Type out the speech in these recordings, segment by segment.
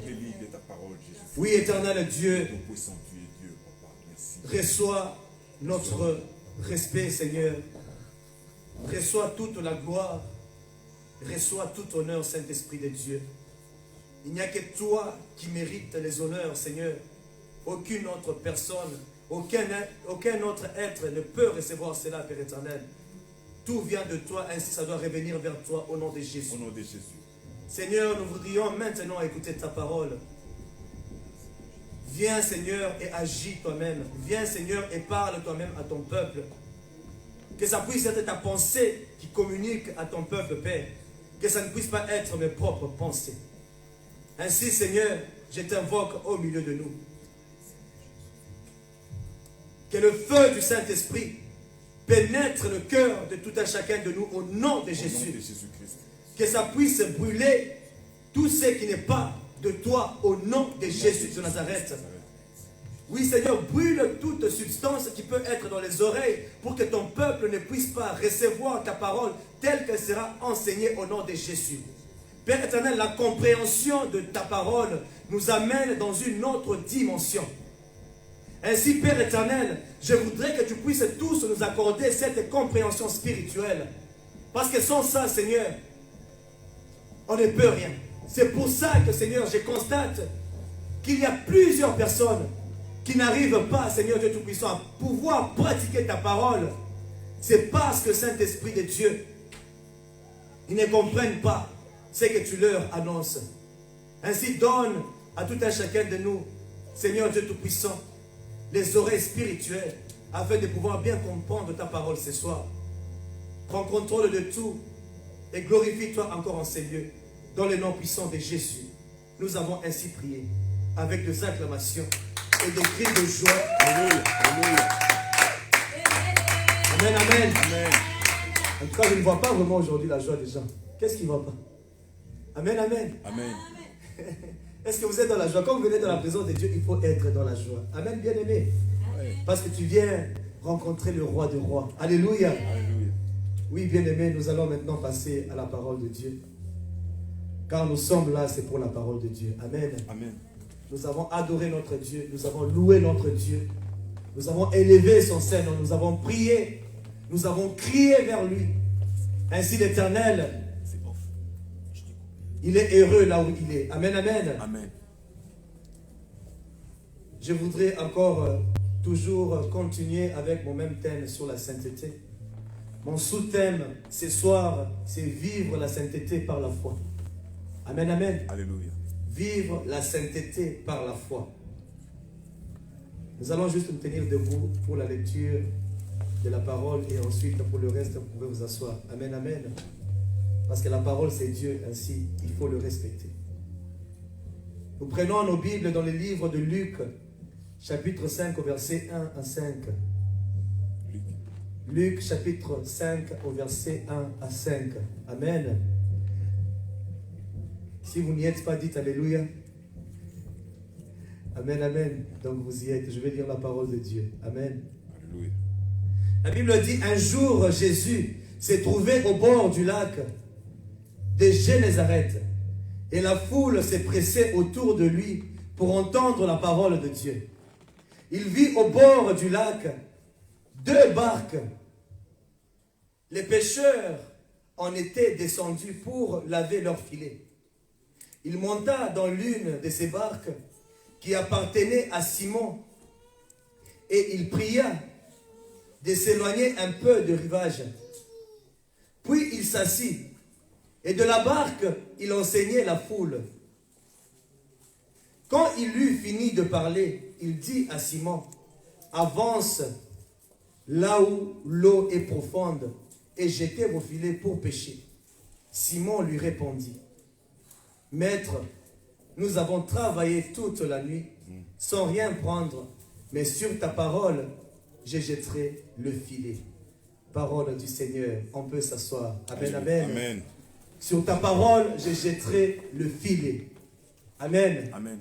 délice de ta parole, Jésus. Oui, éternel Dieu, Tout-puissant, tu es Dieu, papa. Merci. reçois notre respect, Seigneur. Reçois toute la gloire. Reçois tout honneur, Saint-Esprit de Dieu. Il n'y a que toi qui mérites les honneurs, Seigneur. Aucune autre personne, aucun autre être ne peut recevoir cela, Père éternel. Tout vient de toi, ainsi ça doit revenir vers toi au nom de Jésus. Au nom de Jésus. Seigneur, nous voudrions maintenant écouter ta parole. Viens, Seigneur, et agis toi-même. Viens, Seigneur, et parle toi-même à ton peuple. Que ça puisse être ta pensée qui communique à ton peuple, Père. Que ça ne puisse pas être mes propres pensées. Ainsi, Seigneur, je t'invoque au milieu de nous. Que le feu du Saint-Esprit pénètre le cœur de tout un chacun de nous au nom de Jésus. Au nom de Jésus-Christ. Que ça puisse brûler tout ce qui n'est pas de toi au nom de Jésus de Nazareth. Oui, Seigneur, brûle toute substance qui peut être dans les oreilles pour que ton peuple ne puisse pas recevoir ta parole telle qu'elle sera enseignée au nom de Jésus. Père éternel, la compréhension de ta parole nous amène dans une autre dimension. Ainsi, Père éternel, je voudrais que tu puisses tous nous accorder cette compréhension spirituelle. Parce que sans ça, Seigneur, on ne peut rien. C'est pour ça que, Seigneur, je constate qu'il y a plusieurs personnes qui n'arrivent pas, Seigneur Dieu Tout-Puissant, à pouvoir pratiquer ta parole. C'est parce que, Saint-Esprit de Dieu, ils ne comprennent pas ce que tu leur annonces. Ainsi, donne à tout un chacun de nous, Seigneur Dieu Tout-Puissant, les oreilles spirituelles, afin de pouvoir bien comprendre ta parole ce soir. Prends contrôle de tout et glorifie-toi encore en ces lieux. Dans le nom puissant de Jésus, nous avons ainsi prié avec des acclamations et des cris de joie. Alléluia. Alléluia. Amen, amen. Amen. En tout cas, je ne vois pas vraiment aujourd'hui la joie des gens. Qu'est-ce qui ne va pas? Amen, amen. Amen. Est-ce que vous êtes dans la joie? Quand vous venez dans la présence de Dieu, il faut être dans la joie. Amen, bien-aimé. Ouais. Parce que tu viens rencontrer le roi des rois. Alléluia. Alléluia. Oui, bien-aimé, nous allons maintenant passer à la parole de Dieu. Car nous sommes là, c'est pour la parole de Dieu. Amen. Amen. Nous avons adoré notre Dieu. Nous avons loué notre Dieu. Nous avons élevé son Seigneur. Nous avons prié. Nous avons crié vers lui. Ainsi l'Éternel, il est heureux là où il est. Amen, amen. Amen. Je voudrais encore toujours continuer avec mon même thème sur la sainteté. Mon sous-thème ce soir, c'est vivre la sainteté par la foi. Amen, amen. Alléluia. Vivre la sainteté par la foi. Nous allons juste nous tenir debout pour la lecture de la parole et ensuite pour le reste, vous pouvez vous asseoir. Amen, amen. Parce que la parole c'est Dieu, ainsi il faut le respecter. Nous prenons nos Bibles dans le livre de Luc, chapitre 5 au verset 1 à 5. Luc chapitre 5 au verset 1 à 5. Amen. Si vous n'y êtes pas, dites Alléluia. Amen, amen. Donc vous y êtes. Je vais lire la parole de Dieu. Amen. Alléluia. La Bible dit, un jour Jésus s'est trouvé au bord du lac de Génézareth et la foule s'est pressée autour de lui pour entendre la parole de Dieu. Il vit au bord du lac 2 barques. Les pêcheurs en étaient descendus pour laver leurs filets. Il monta dans l'une de ces barques qui appartenait à Simon et il pria de s'éloigner un peu du rivage. Puis il s'assit et de la barque il enseignait la foule. Quand il eut fini de parler, il dit à Simon, avance là où l'eau est profonde et jetez vos filets pour pêcher. Simon lui répondit, Maître, nous avons travaillé toute la nuit sans rien prendre, mais sur ta parole, je jetterai le filet. Parole du Seigneur, on peut s'asseoir. Amen, amen. Amen. Sur ta parole, je jetterai le filet. Amen. Amen.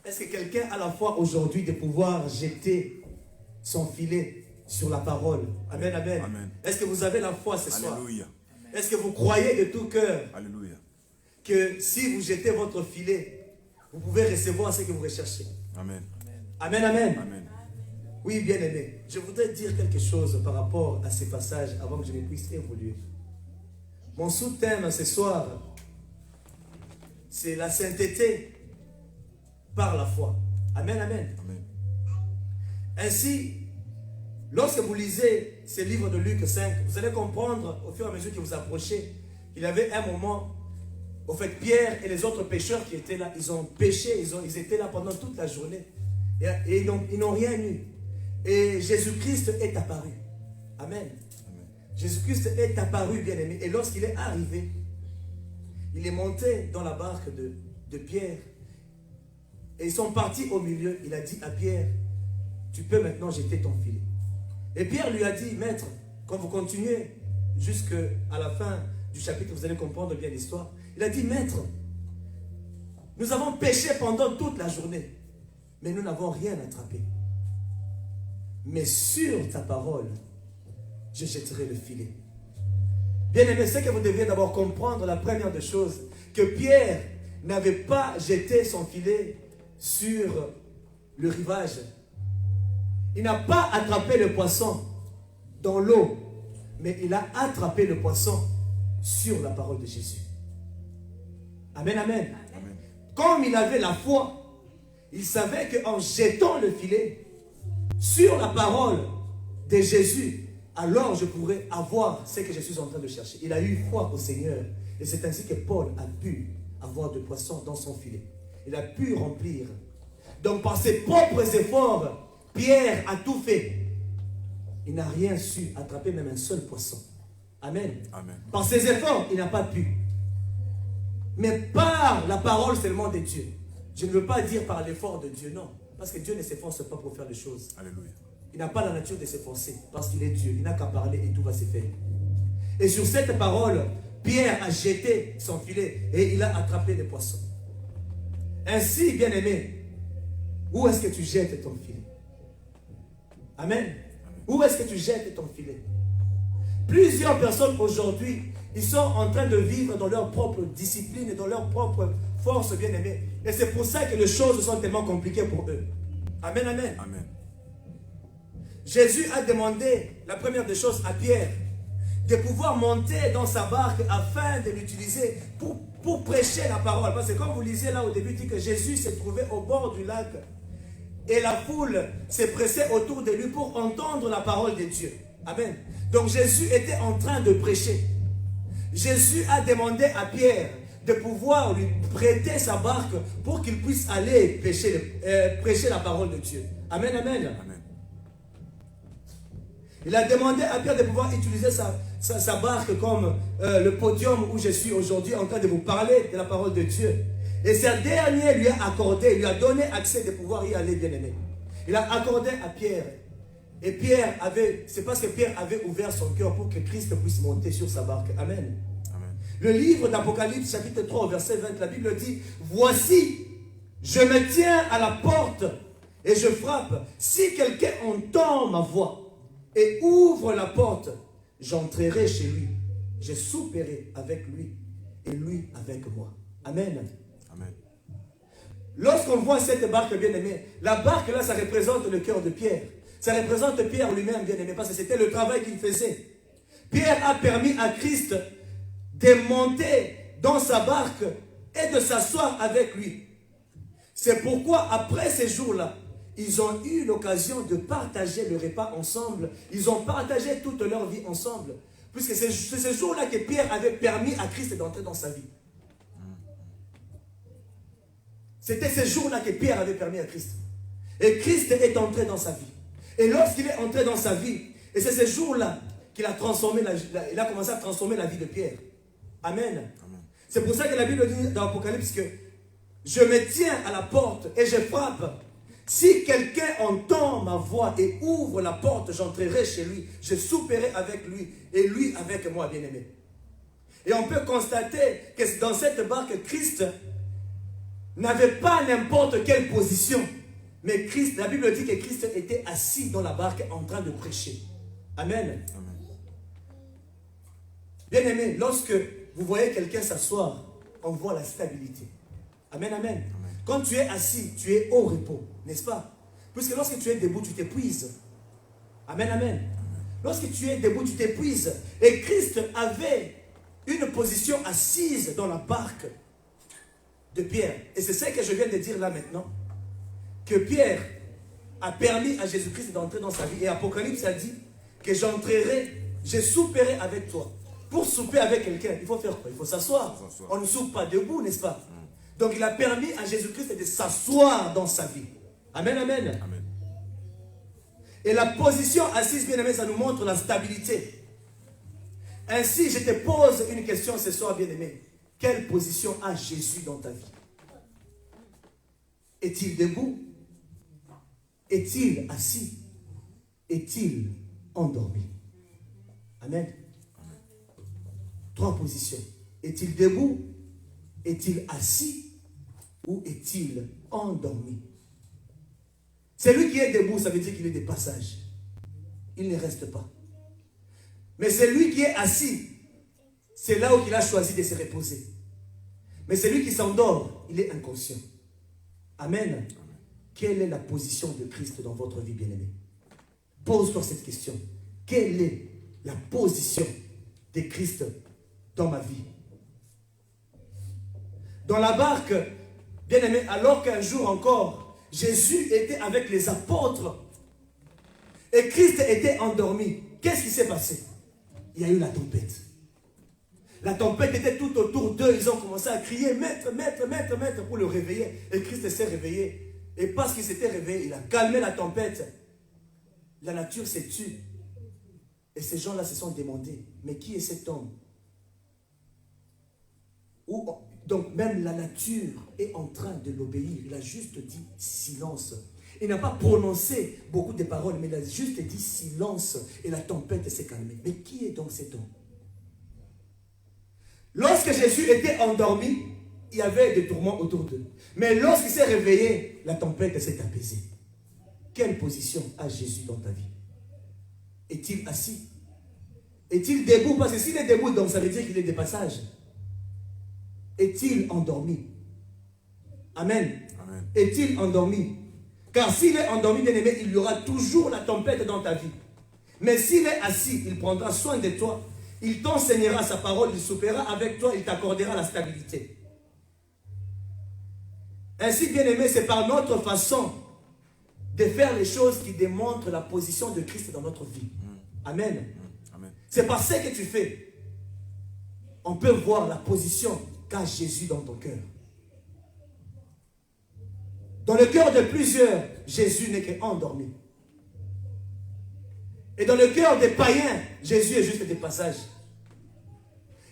Est-ce que quelqu'un a la foi aujourd'hui de pouvoir jeter son filet sur la parole? Amen, amen. Amen. Est-ce que vous avez la foi ce soir? Alléluia. Est-ce que vous croyez de tout cœur Alléluia. que si vous jetez votre filet, vous pouvez recevoir ce que vous recherchez. Amen. Amen, amen. Amen. Oui, bien-aimé, je voudrais dire quelque chose par rapport à ces passages avant que je ne puisse évoluer. Mon sous-thème ce soir, c'est la sainteté par la foi. Amen, amen. Amen. Ainsi, lorsque vous lisez ce livre de Luc 5, vous allez comprendre au fur et à mesure que vous approchez qu'il y avait un moment, au fait, Pierre et les autres pécheurs qui étaient là, ils ont péché, ils étaient là pendant toute la journée et ils n'ont rien eu. Et Jésus-Christ est apparu. Amen. Jésus-Christ est apparu, bien-aimé. Et lorsqu'il est arrivé, il est monté dans la barque de Pierre. Et ils sont partis au milieu. Il a dit à Pierre, tu peux maintenant jeter ton filet. Et Pierre lui a dit, maître, quand vous continuez jusqu'à la fin du chapitre, vous allez comprendre bien l'histoire. Il a dit, maître, nous avons péché pendant toute la journée, mais nous n'avons rien attrapé. Mais sur ta parole, je jetterai le filet. Bien aimé, c'est que vous devriez d'abord comprendre la première des choses, que Pierre n'avait pas jeté son filet sur le rivage. Il n'a pas attrapé le poisson dans l'eau, mais il a attrapé le poisson sur la parole de Jésus. Amen, amen. Amen. Comme il avait la foi, il savait qu'en jetant le filet sur la parole de Jésus, alors je pourrais avoir ce que je suis en train de chercher. Il a eu foi au Seigneur. Et c'est ainsi que Paul a pu avoir de poissons dans son filet. Il a pu remplir. Donc par ses propres efforts, Pierre a tout fait. Il n'a rien su attraper même un seul poisson. Amen. Amen. Par ses efforts, il n'a pas pu. Mais par la parole seulement de Dieu. Je ne veux pas dire par l'effort de Dieu, non. Parce que Dieu ne s'efforce pas pour faire des choses. Alléluia. Il n'a pas la nature de s'efforcer parce qu'il est Dieu. Il n'a qu'à parler et tout va se faire. Et sur cette parole, Pierre a jeté son filet et il a attrapé les poissons. Ainsi, bien-aimé, où est-ce que tu jettes ton filet? Amen. Où est-ce que tu jettes ton filet? Plusieurs personnes aujourd'hui, ils sont en train de vivre dans leur propre discipline et dans leur propre force, bien-aimé. Et c'est pour ça que les choses sont tellement compliquées pour eux. Amen, amen. Amen. Jésus a demandé, la première des choses, à Pierre, de pouvoir monter dans sa barque afin de l'utiliser pour prêcher la parole. Parce que comme vous lisez là au début, il dit que Jésus s'est trouvé au bord du lac et la foule s'est pressée autour de lui pour entendre la parole de Dieu. Amen. Donc Jésus était en train de prêcher. Jésus a demandé à Pierre de pouvoir lui prêter sa barque pour qu'il puisse aller prêcher la parole de Dieu. Amen, amen. Amen. Il a demandé à Pierre de pouvoir utiliser sa barque comme le podium où je suis aujourd'hui en train de vous parler de la parole de Dieu. Et ce dernier lui a accordé, lui a donné accès de pouvoir y aller, bien-aimé. Il a accordé à Pierre. Et Pierre c'est parce que Pierre avait ouvert son cœur pour que Christ puisse monter sur sa barque. Amen. Amen. Le livre d'Apocalypse, chapitre 3, verset 20, la Bible dit, voici, je me tiens à la porte et je frappe. Si quelqu'un entend ma voix et ouvre la porte, j'entrerai chez lui. Je souperai avec lui et lui avec moi. Amen. Amen. Lorsqu'on voit cette barque bien-aimée, la barque là, ça représente le cœur de Pierre. Ça représente Pierre lui-même bien-aimé, parce que c'était le travail qu'il faisait. Pierre a permis à Christ de monter dans sa barque et de s'asseoir avec lui. C'est pourquoi après ces jours-là, ils ont eu l'occasion de partager le repas ensemble. Ils ont partagé toute leur vie ensemble. Puisque c'est ce jour-là que Pierre avait permis à Christ d'entrer dans sa vie. C'était ce jour-là que Pierre avait permis à Christ. Et Christ est entré dans sa vie. Et lorsqu'il est entré dans sa vie, et c'est ce jour-là qu'il a transformé, il a commencé à transformer la vie de Pierre. Amen. Amen. C'est pour ça que la Bible dit dans l'Apocalypse que je me tiens à la porte et je frappe. Si quelqu'un entend ma voix et ouvre la porte, j'entrerai chez lui. Je souperai avec lui et lui avec moi, bien-aimé. Et on peut constater que dans cette barque, Christ n'avait pas n'importe quelle position. Mais Christ, la Bible dit que Christ était assis dans la barque en train de prêcher. Amen. Amen. Bien-aimé, lorsque vous voyez quelqu'un s'asseoir, on voit la stabilité. Amen, amen. Amen. Quand tu es assis, tu es au repos, n'est-ce pas? Puisque lorsque tu es debout, tu t'épuises. Amen, amen. Lorsque tu es debout, tu t'épuises. Et Christ avait une position assise dans la barque de Pierre. Et c'est ça que je viens de dire là maintenant. Que Pierre a permis à Jésus-Christ d'entrer dans sa vie. Et Apocalypse a dit que je souperai avec toi. Pour souper avec quelqu'un, il faut faire quoi? Il faut s'asseoir. On ne soupe pas debout, n'est-ce pas? Donc il a permis à Jésus-Christ de s'asseoir dans sa vie. Amen, amen. Amen. Et la position assise, bien aimé, ça nous montre la stabilité. Ainsi, je te pose une question ce soir, bien aimé. Quelle position a Jésus dans ta vie? Est-il debout? Est-il assis? Est-il endormi? Amen. Trois positions. Est-il debout? Est-il assis? Ou est-il endormi? Celui qui est debout, ça veut dire qu'il est de passage. Il ne reste pas. Mais celui qui est assis, c'est là où il a choisi de se reposer. Mais celui qui s'endort, il est inconscient. Amen. Quelle est la position de Christ dans votre vie, bien-aimé? Pose-toi cette question. Quelle est la position de Christ dans ma vie? Dans la barque, bien-aimé, alors qu'un jour encore, Jésus était avec les apôtres et Christ était endormi. Qu'est-ce qui s'est passé? Il y a eu la tempête. La tempête était tout autour d'eux. Ils ont commencé à crier, maître, maître, maître, maître, pour le réveiller. Et Christ s'est réveillé. Et parce qu'il s'était réveillé, il a calmé la tempête. La nature s'est tue. Et ces gens-là se sont demandé, mais qui est cet homme? Donc même la nature est en train de l'obéir. Il a juste dit silence. Il n'a pas prononcé beaucoup de paroles, mais il a juste dit silence. Et la tempête s'est calmée. Mais qui est donc cet homme? Lorsque Jésus était endormi, il y avait des tourments autour d'eux. Mais lorsqu'il s'est réveillé, la tempête s'est apaisée. Quelle position a Jésus dans ta vie? Est-il assis? Est-il debout? Parce que s'il est debout, donc ça veut dire qu'il est de passage. Est-il endormi? Amen. Amen. Est-il endormi? Car s'il est endormi, bien aimé, il y aura toujours la tempête dans ta vie. Mais s'il est assis, il prendra soin de toi. Il t'enseignera sa parole, il soupera avec toi, il t'accordera la stabilité. Ainsi, bien aimé, c'est par notre façon de faire les choses qui démontrent la position de Christ dans notre vie. Amen. Amen. C'est par ce que tu fais. On peut voir la position qu'a Jésus dans ton cœur. Dans le cœur de plusieurs, Jésus n'est qu'endormi. Et dans le cœur des païens, Jésus est juste des passages.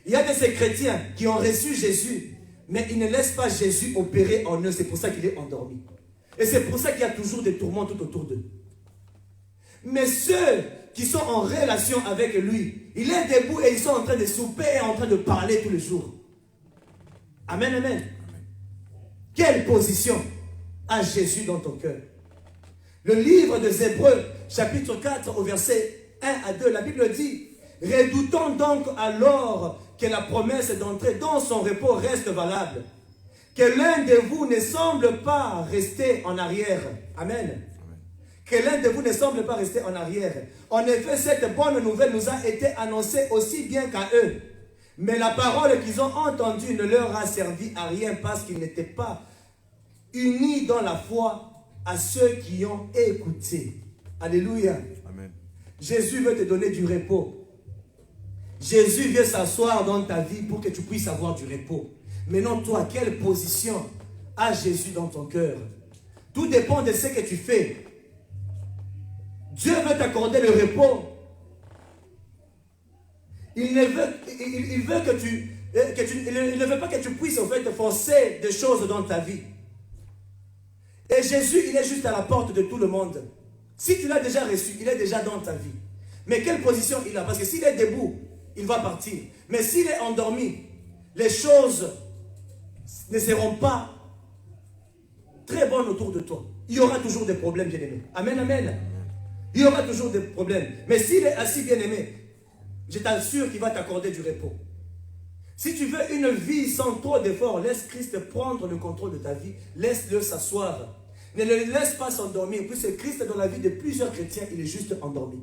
Il y a de ces chrétiens qui ont reçu Jésus, mais ils ne laissent pas Jésus opérer en eux. C'est pour ça qu'il est endormi. Et c'est pour ça qu'il y a toujours des tourments tout autour d'eux. Mais ceux qui sont en relation avec lui, il est debout et ils sont en train de souper et en train de parler tous les jours. Amen, amen. Quelle position a Jésus dans ton cœur? Le livre des Hébreux, chapitre 4, au verset 1 à 2, la Bible dit: redoutons donc alors que la promesse d'entrer dans son repos reste valable. Que l'un de vous ne semble pas rester en arrière. Amen. Que l'un de vous ne semble pas rester en arrière. En effet, cette bonne nouvelle nous a été annoncée aussi bien qu'à eux. Mais la parole qu'ils ont entendue ne leur a servi à rien parce qu'ils n'étaient pas unis dans la foi à ceux qui ont écouté. Alléluia. Amen. Jésus veut te donner du repos. Jésus vient s'asseoir dans ta vie pour que tu puisses avoir du repos. Maintenant, toi, quelle position a Jésus dans ton cœur? Tout dépend de ce que tu fais. Dieu veut t'accorder le repos. Il ne veut pas que tu puisses en fait forcer des choses dans ta vie. Et Jésus, il est juste à la porte de tout le monde. Si tu l'as déjà reçu, il est déjà dans ta vie. Mais quelle position il a? Parce que s'il est debout, il va partir. Mais s'il est endormi, les choses ne seront pas très bonnes autour de toi. Il y aura toujours des problèmes, bien-aimés. Amen, amen. Il y aura toujours des problèmes. Mais s'il est assis, bien-aimé, je t'assure qu'il va t'accorder du repos. Si tu veux une vie sans trop d'efforts, laisse Christ prendre le contrôle de ta vie. Laisse-le s'asseoir. Ne le laisse pas s'endormir. Puisque Christ, dans la vie de plusieurs chrétiens, il est juste endormi.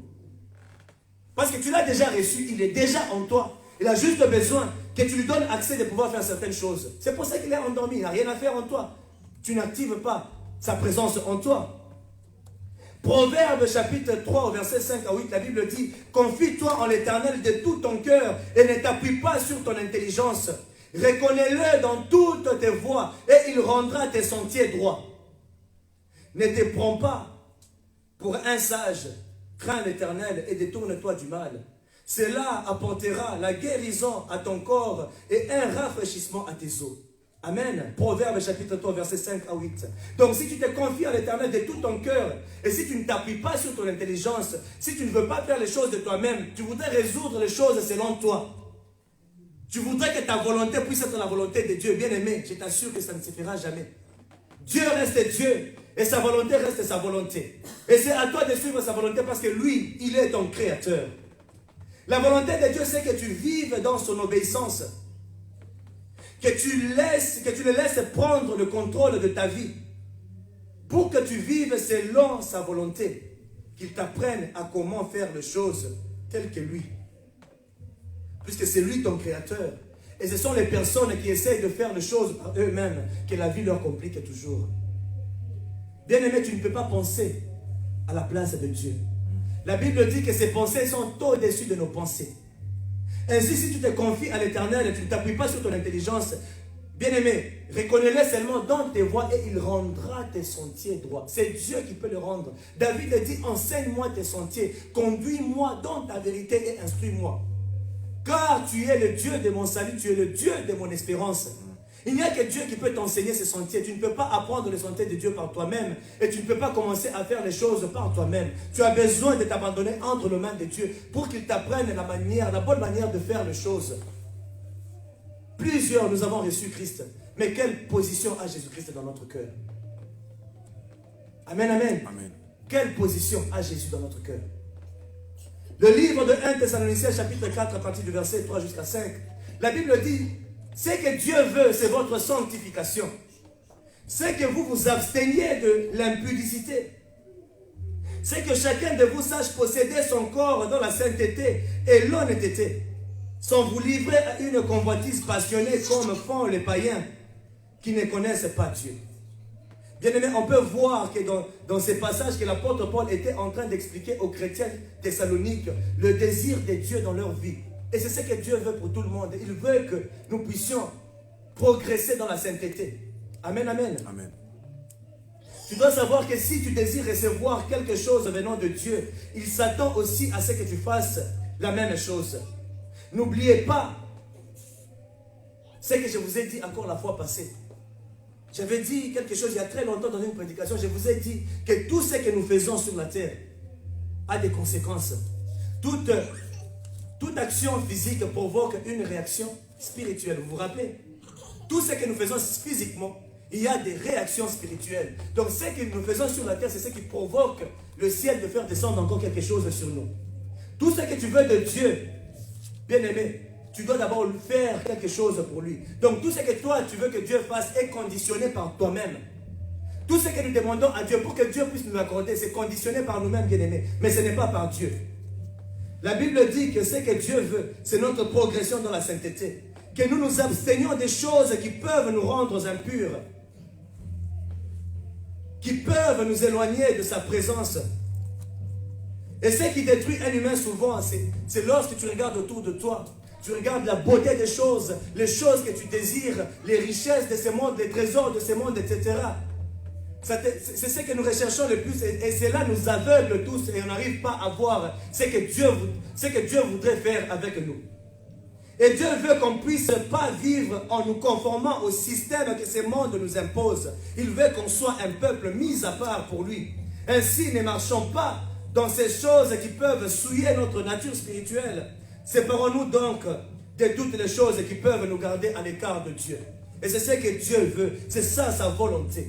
Parce que tu l'as déjà reçu, il est déjà en toi. Il a juste besoin que tu lui donnes accès de pouvoir faire certaines choses. C'est pour ça qu'il est endormi. Il n'a rien à faire en toi. Tu n'actives pas sa présence en toi. Proverbe chapitre 3, verset 5 à 8, la Bible dit: confie-toi en l'Éternel de tout ton cœur et ne t'appuie pas sur ton intelligence. Reconnais-le dans toutes tes voies et il rendra tes sentiers droits. Ne te prends pas pour un sage. Crains l'Éternel et détourne-toi du mal. Cela apportera la guérison à ton corps et un rafraîchissement à tes os. Amen. Proverbe chapitre 3, verset 5 à 8. Donc si tu te confies à l'Éternel de tout ton cœur, et si tu ne t'appuies pas sur ton intelligence, si tu ne veux pas faire les choses de toi-même, tu voudrais résoudre les choses selon toi. Tu voudrais que ta volonté puisse être la volonté de Dieu. Bien aimé, je t'assure que ça ne se fera jamais. Dieu reste Dieu, et sa volonté reste sa volonté. Et c'est à toi de suivre sa volonté parce que lui, il est ton créateur. La volonté de Dieu, c'est que tu vives dans son obéissance. Que tu le laisses prendre le contrôle de ta vie. Pour que tu vives selon sa volonté. Qu'il t'apprenne à comment faire les choses telles que lui. Puisque c'est lui ton créateur. Et ce sont les personnes qui essayent de faire les choses par eux-mêmes que la vie leur complique toujours. Bien-aimé, tu ne peux pas penser à la place de Dieu. La Bible dit que ses pensées sont au-dessus de nos pensées. Ainsi, si tu te confies à l'Éternel et tu ne t'appuies pas sur ton intelligence, bien-aimé, reconnais-le seulement dans tes voies et il rendra tes sentiers droits. C'est Dieu qui peut le rendre. David dit: enseigne-moi tes sentiers, conduis-moi dans ta vérité et instruis-moi. Car tu es le Dieu de mon salut, tu es le Dieu de mon espérance. Il n'y a que Dieu qui peut t'enseigner ces sentiers. Tu ne peux pas apprendre les sentiers de Dieu par toi-même. Et tu ne peux pas commencer à faire les choses par toi-même. Tu as besoin de t'abandonner entre les mains de Dieu pour qu'il t'apprenne la bonne manière de faire les choses. Plusieurs, nous avons reçu Christ. Mais quelle position a Jésus-Christ dans notre cœur? Amen, amen. Amen. Quelle position a Jésus dans notre cœur? Le livre de 1 Thessaloniciens chapitre 4 à partir du verset 3 jusqu'à 5. La Bible dit: ce que Dieu veut, c'est votre sanctification. C'est que vous vous absteniez de l'impudicité. C'est que chacun de vous sache posséder son corps dans la sainteté et l'honnêteté, sans vous livrer à une convoitise passionnée comme font les païens qui ne connaissent pas Dieu. Bien aimé, on peut voir que dans ces passages que l'apôtre Paul était en train d'expliquer aux chrétiens thessaloniques le désir de Dieu dans leur vie. Et c'est ce que Dieu veut pour tout le monde. Il veut que nous puissions progresser dans la sainteté. Amen, amen. Amen. Tu dois savoir que si tu désires recevoir quelque chose venant de Dieu, il s'attend aussi à ce que tu fasses la même chose. N'oubliez pas ce que je vous ai dit encore la fois passée. J'avais dit quelque chose il y a très longtemps dans une prédication. Je vous ai dit que tout ce que nous faisons sur la terre a des conséquences. Toute action physique provoque une réaction spirituelle. Vous vous rappelez? Tout ce que nous faisons physiquement, il y a des réactions spirituelles. Donc ce que nous faisons sur la terre, c'est ce qui provoque le ciel de faire descendre encore quelque chose sur nous. Tout ce que tu veux de Dieu, bien-aimé, tu dois d'abord faire quelque chose pour lui. Donc tout ce que toi tu veux que Dieu fasse est conditionné par toi-même. Tout ce que nous demandons à Dieu pour que Dieu puisse nous accorder, c'est conditionné par nous-mêmes, bien-aimés. Mais ce n'est pas par Dieu. La Bible dit que ce que Dieu veut, c'est notre progression dans la sainteté. Que nous nous abstenions des choses qui peuvent nous rendre impurs. Qui peuvent nous éloigner de sa présence. Et ce qui détruit un humain souvent, c'est lorsque tu regardes autour de toi. Tu regardes la beauté des choses, les choses que tu désires, les richesses de ce monde, les trésors de ce monde, etc. C'est ce que nous recherchons le plus et cela nous aveugle tous et on n'arrive pas à voir ce que Dieu voudrait faire avec nous. Et Dieu veut qu'on ne puisse pas vivre en nous conformant au système que ce monde nous impose. Il veut qu'on soit un peuple mis à part pour lui. Ainsi, ne marchons pas dans ces choses qui peuvent souiller notre nature spirituelle. Séparons-nous donc de toutes les choses qui peuvent nous garder à l'écart de Dieu. Et c'est ce que Dieu veut. C'est ça sa volonté.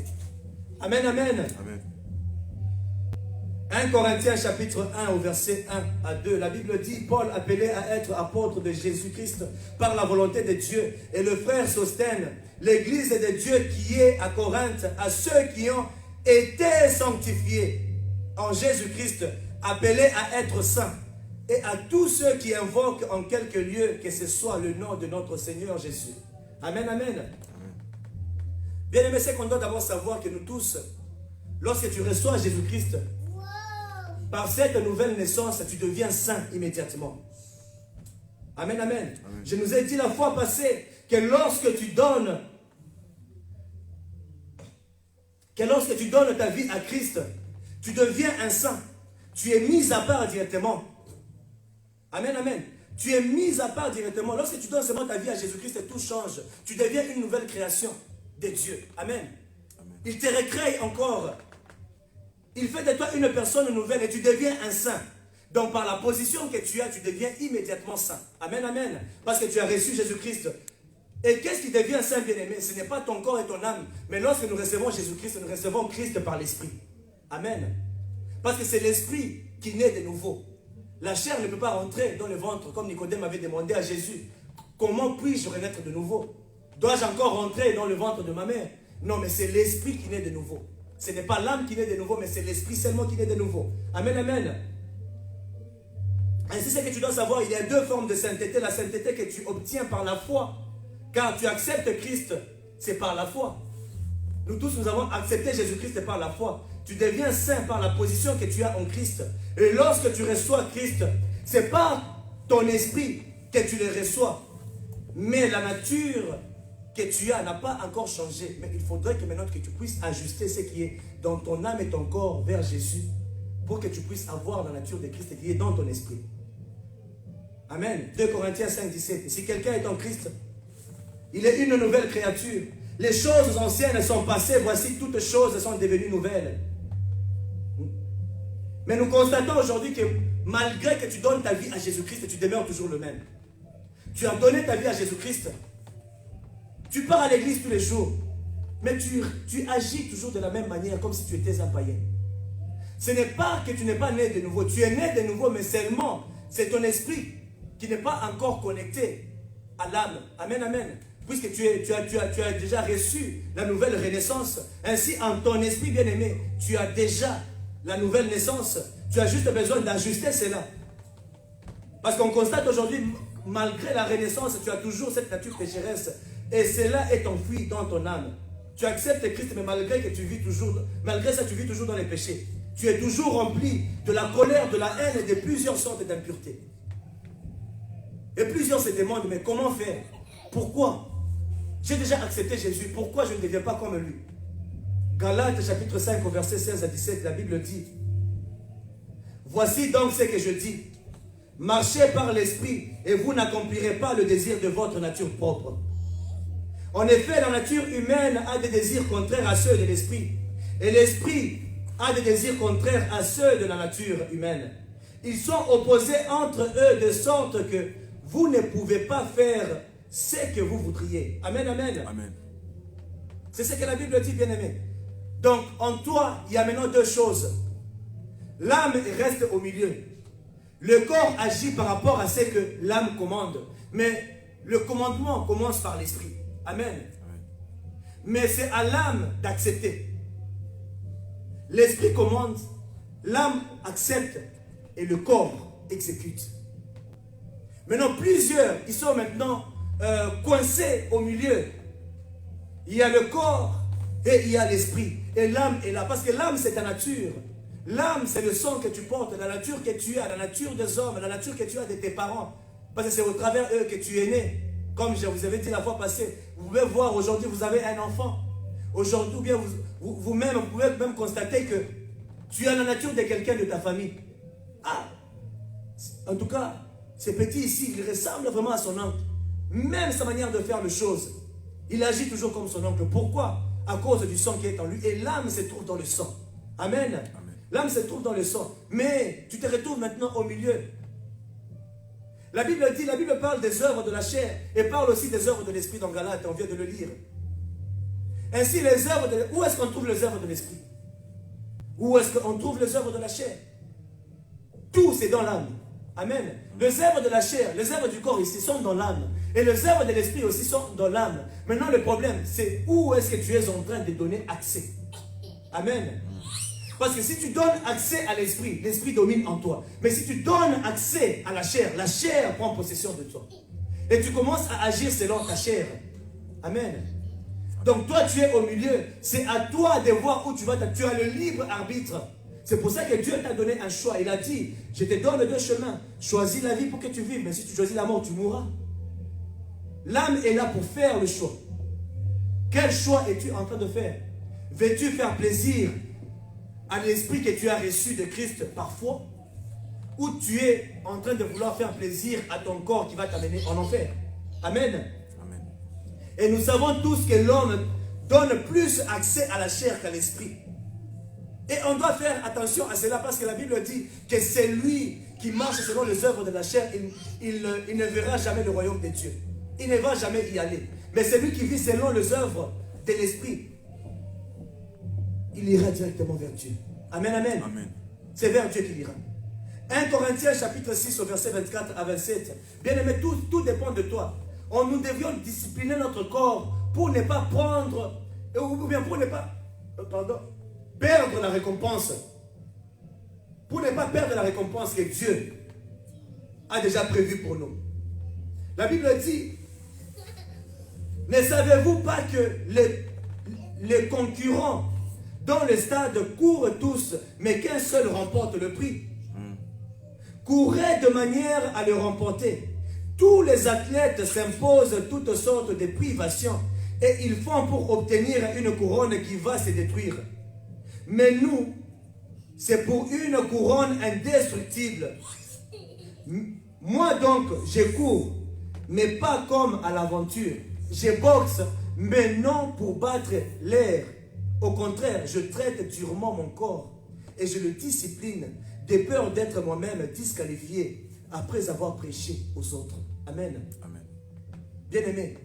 Amen, amen. Amen. 1 Corinthiens chapitre 1 au verset 1 à 2, la Bible dit, Paul appelé à être apôtre de Jésus-Christ par la volonté de Dieu, et le frère Sosthène, l'église de Dieu qui est à Corinthe, à ceux qui ont été sanctifiés en Jésus-Christ, appelés à être saints, et à tous ceux qui invoquent en quelque lieu que ce soit le nom de notre Seigneur Jésus. Amen, amen. Bien aimé, c'est qu'on doit d'abord savoir que nous tous, lorsque tu reçois Jésus-Christ, par cette nouvelle naissance, tu deviens saint immédiatement. Amen, amen. Amen. Je nous ai dit la fois passée que lorsque tu donnes ta vie à Christ, tu deviens un saint. Tu es mis à part directement. Amen, amen. Tu es mis à part directement. Lorsque tu donnes seulement ta vie à Jésus-Christ, tout change. Tu deviens une nouvelle création de Dieu. Amen. Amen. Il te recrée encore. Il fait de toi une personne nouvelle et tu deviens un saint. Donc par la position que tu as, tu deviens immédiatement saint. Amen, amen. Parce que tu as reçu Jésus-Christ. Et qu'est-ce qui devient saint, bien-aimé? Ce n'est pas ton corps et ton âme. Mais lorsque nous recevons Jésus-Christ, nous recevons Christ par l'Esprit. Amen. Parce que c'est l'Esprit qui naît de nouveau. La chair ne peut pas rentrer dans le ventre, comme Nicodème avait demandé à Jésus. Comment puis-je renaître de nouveau? Dois-je encore rentrer dans le ventre de ma mère? Non, mais c'est l'Esprit qui naît de nouveau. Ce n'est pas l'âme qui naît de nouveau, mais c'est l'Esprit seulement qui naît de nouveau. Amen, amen. Ainsi, c'est que tu dois savoir, il y a deux formes de sainteté. La sainteté que tu obtiens par la foi. Car tu acceptes Christ, c'est par la foi. Nous tous, nous avons accepté Jésus-Christ par la foi. Tu deviens saint par la position que tu as en Christ. Et lorsque tu reçois Christ, ce n'est pas ton esprit que tu le reçois. Mais la nature que tu as n'a pas encore changé. Mais il faudrait que maintenant que tu puisses ajuster ce qui est dans ton âme et ton corps vers Jésus pour que tu puisses avoir la nature de Christ qui est dans ton esprit. Amen. 2 Corinthiens 5, 17. Si quelqu'un est en Christ, il est une nouvelle créature. Les choses anciennes sont passées, voici toutes choses sont devenues nouvelles. Mais nous constatons aujourd'hui que malgré que tu donnes ta vie à Jésus-Christ, tu demeures toujours le même. Tu as donné ta vie à Jésus-Christ. Tu pars à l'église tous les jours. Mais tu agis toujours de la même manière, comme si tu étais un païen. Ce n'est pas que tu n'es pas né de nouveau. Tu es né de nouveau, mais seulement c'est ton esprit qui n'est pas encore connecté à l'âme. Amen, amen. Puisque tu as déjà reçu la nouvelle renaissance. Ainsi, en ton esprit bien-aimé, tu as déjà la nouvelle naissance. Tu as juste besoin d'ajuster cela. Parce qu'on constate aujourd'hui, malgré la renaissance, tu as toujours cette nature pécheresse. Et cela est enfoui dans ton âme. Tu acceptes Christ, mais malgré ça, tu vis toujours dans les péchés. Tu es toujours rempli de la colère, de la haine et de plusieurs sortes d'impuretés. Et plusieurs se demandent, mais comment faire? Pourquoi? J'ai déjà accepté Jésus, pourquoi je ne deviens pas comme lui? Galates chapitre 5 au verset 16 à 17, la Bible dit: voici donc ce que je dis. Marchez par l'esprit et vous n'accomplirez pas le désir de votre nature propre. En effet, la nature humaine a des désirs contraires à ceux de l'esprit. Et l'esprit a des désirs contraires à ceux de la nature humaine. Ils sont opposés entre eux de sorte que vous ne pouvez pas faire ce que vous voudriez. Amen, amen. Amen. C'est ce que la Bible dit, bien-aimé. Donc, en toi, il y a maintenant deux choses. L'âme reste au milieu. Le corps agit par rapport à ce que l'âme commande. Mais le commandement commence par l'esprit. Amen. Amen. Mais c'est à l'âme d'accepter. L'esprit commande, l'âme accepte et le corps exécute. Maintenant, plusieurs, ils sont maintenant coincés au milieu. Il y a le corps et il y a l'esprit. Et l'âme est là. Parce que l'âme, c'est ta nature. L'âme, c'est le sang que tu portes, la nature que tu as, la nature des hommes, la nature que tu as de tes parents. Parce que c'est au travers d'eux que tu es né. Comme je vous avais dit la fois passée, vous pouvez voir aujourd'hui, vous avez un enfant. Aujourd'hui, bien vous-même, vous pouvez même constater que tu as la nature de quelqu'un de ta famille. Ah, en tout cas, ce petit ici, il ressemble vraiment à son oncle. Même sa manière de faire les choses, il agit toujours comme son oncle. Pourquoi? À cause du sang qui est en lui. Et l'âme se trouve dans le sang. Amen. Amen. L'âme se trouve dans le sang. Mais tu te retrouves maintenant au milieu. La Bible dit, la Bible parle des œuvres de la chair et parle aussi des œuvres de l'esprit dans Galates, on vient de le lire. Ainsi, les œuvres de... Où est-ce qu'on trouve les œuvres de l'esprit? Où est-ce qu'on trouve les œuvres de la chair? Tout, c'est dans l'âme. Amen. Les œuvres de la chair, les œuvres du corps ici sont dans l'âme. Et les œuvres de l'esprit aussi sont dans l'âme. Maintenant, le problème, c'est où est-ce que tu es en train de donner accès. Amen. Parce que si tu donnes accès à l'esprit, l'esprit domine en toi. Mais si tu donnes accès à la chair prend possession de toi. Et tu commences à agir selon ta chair. Amen. Donc toi, tu es au milieu. C'est à toi de voir où tu vas. Tu as le libre arbitre. C'est pour ça que Dieu t'a donné un choix. Il a dit, je te donne deux chemins. Choisis la vie pour que tu vives. Mais si tu choisis la mort, tu mourras. L'âme est là pour faire le choix. Quel choix es-tu en train de faire? Veux-tu faire plaisir à l'esprit que tu as reçu de Christ parfois? Ou tu es en train de vouloir faire plaisir à ton corps qui va t'amener en enfer? Amen. Amen. Et nous savons tous que l'homme donne plus accès à la chair qu'à l'esprit. Et on doit faire attention à cela parce que la Bible dit que c'est lui qui marche selon les œuvres de la chair, il ne verra jamais le royaume de Dieu. Il ne va jamais y aller. Mais celui qui vit selon les œuvres de l'esprit, il ira directement vers Dieu. Amen, amen. Amen. C'est vers Dieu qu'il ira. 1 Corinthiens chapitre 6 au verset 24 à 27. Bien aimé, tout dépend de toi. Nous devions discipliner notre corps pour ne pas prendre, ou bien pour ne pas, perdre la récompense. Pour ne pas perdre la récompense que Dieu a déjà prévue pour nous. La Bible dit, ne savez-vous pas que les concurrents dans le stade courent tous, mais qu'un seul remporte le prix? Courez de manière à le remporter. Tous les athlètes s'imposent toutes sortes de privations et ils font pour obtenir une couronne qui va se détruire. Mais nous, c'est pour une couronne indestructible. Moi donc, je cours, mais pas comme à l'aventure. Je boxe, mais non pour battre l'air. Au contraire, je traite durement mon corps et je le discipline de peur d'être moi-même disqualifié après avoir prêché aux autres. Amen. Amen. Bien-aimé,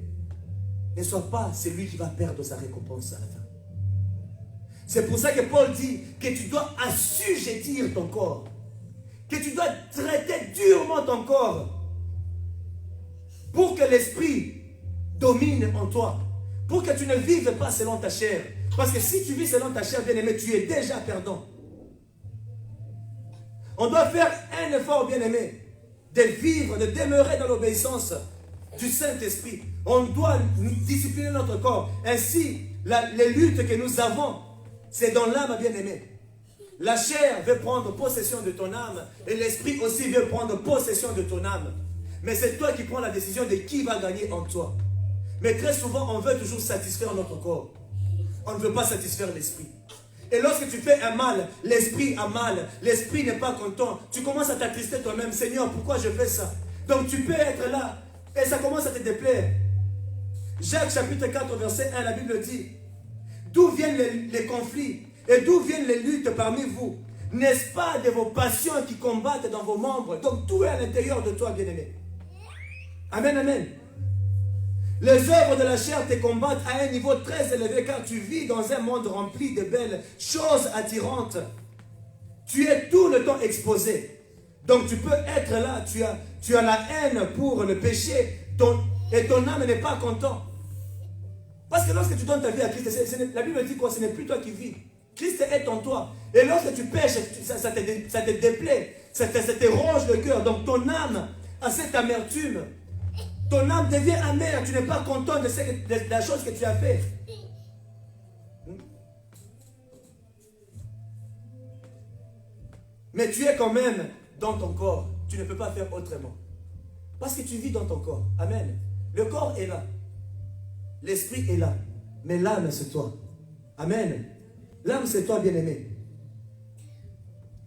ne sois pas celui qui va perdre sa récompense à la fin. C'est pour ça que Paul dit que tu dois assujettir ton corps, que tu dois traiter durement ton corps pour que l'esprit domine en toi, pour que tu ne vives pas selon ta chair. Parce que si tu vis selon ta chair, bien-aimé, tu es déjà perdant. On doit faire un effort, bien-aimé, de vivre, de demeurer dans l'obéissance du Saint-Esprit. On doit discipliner notre corps. Ainsi, les luttes que nous avons, c'est dans l'âme, bien-aimé. La chair veut prendre possession de ton âme et l'esprit aussi veut prendre possession de ton âme. Mais c'est toi qui prends la décision de qui va gagner en toi. Mais très souvent, on veut toujours satisfaire notre corps. On ne veut pas satisfaire l'esprit. Et lorsque tu fais un mal, l'esprit a mal, l'esprit n'est pas content, tu commences à t'attrister toi-même. Seigneur, pourquoi je fais ça? Donc tu peux être là et ça commence à te déplaire. Jacques chapitre 4 verset 1, la Bible dit, d'où viennent les conflits et d'où viennent les luttes parmi vous? N'est-ce pas de vos passions qui combattent dans vos membres? Donc tout est à l'intérieur de toi, bien-aimé. Amen, amen. Les œuvres de la chair te combattent à un niveau très élevé car tu vis dans un monde rempli de belles choses attirantes. Tu es tout le temps exposé. Donc tu peux être là, tu as la haine pour le péché et ton âme n'est pas content. Parce que lorsque tu donnes ta vie à Christ, la Bible dit quoi? Ce n'est plus toi qui vis. Christ est en toi. Et lorsque tu pêches, ça te déplaît, ça te ronge le cœur. Donc ton âme a cette amertume. Ton âme devient amère, tu n'es pas content de la chose que tu as fait. Mais tu es quand même dans ton corps. Tu ne peux pas faire autrement. Parce que tu vis dans ton corps. Amen. Le corps est là. L'esprit est là. Mais l'âme, c'est toi. Amen. L'âme, c'est toi, bien-aimé.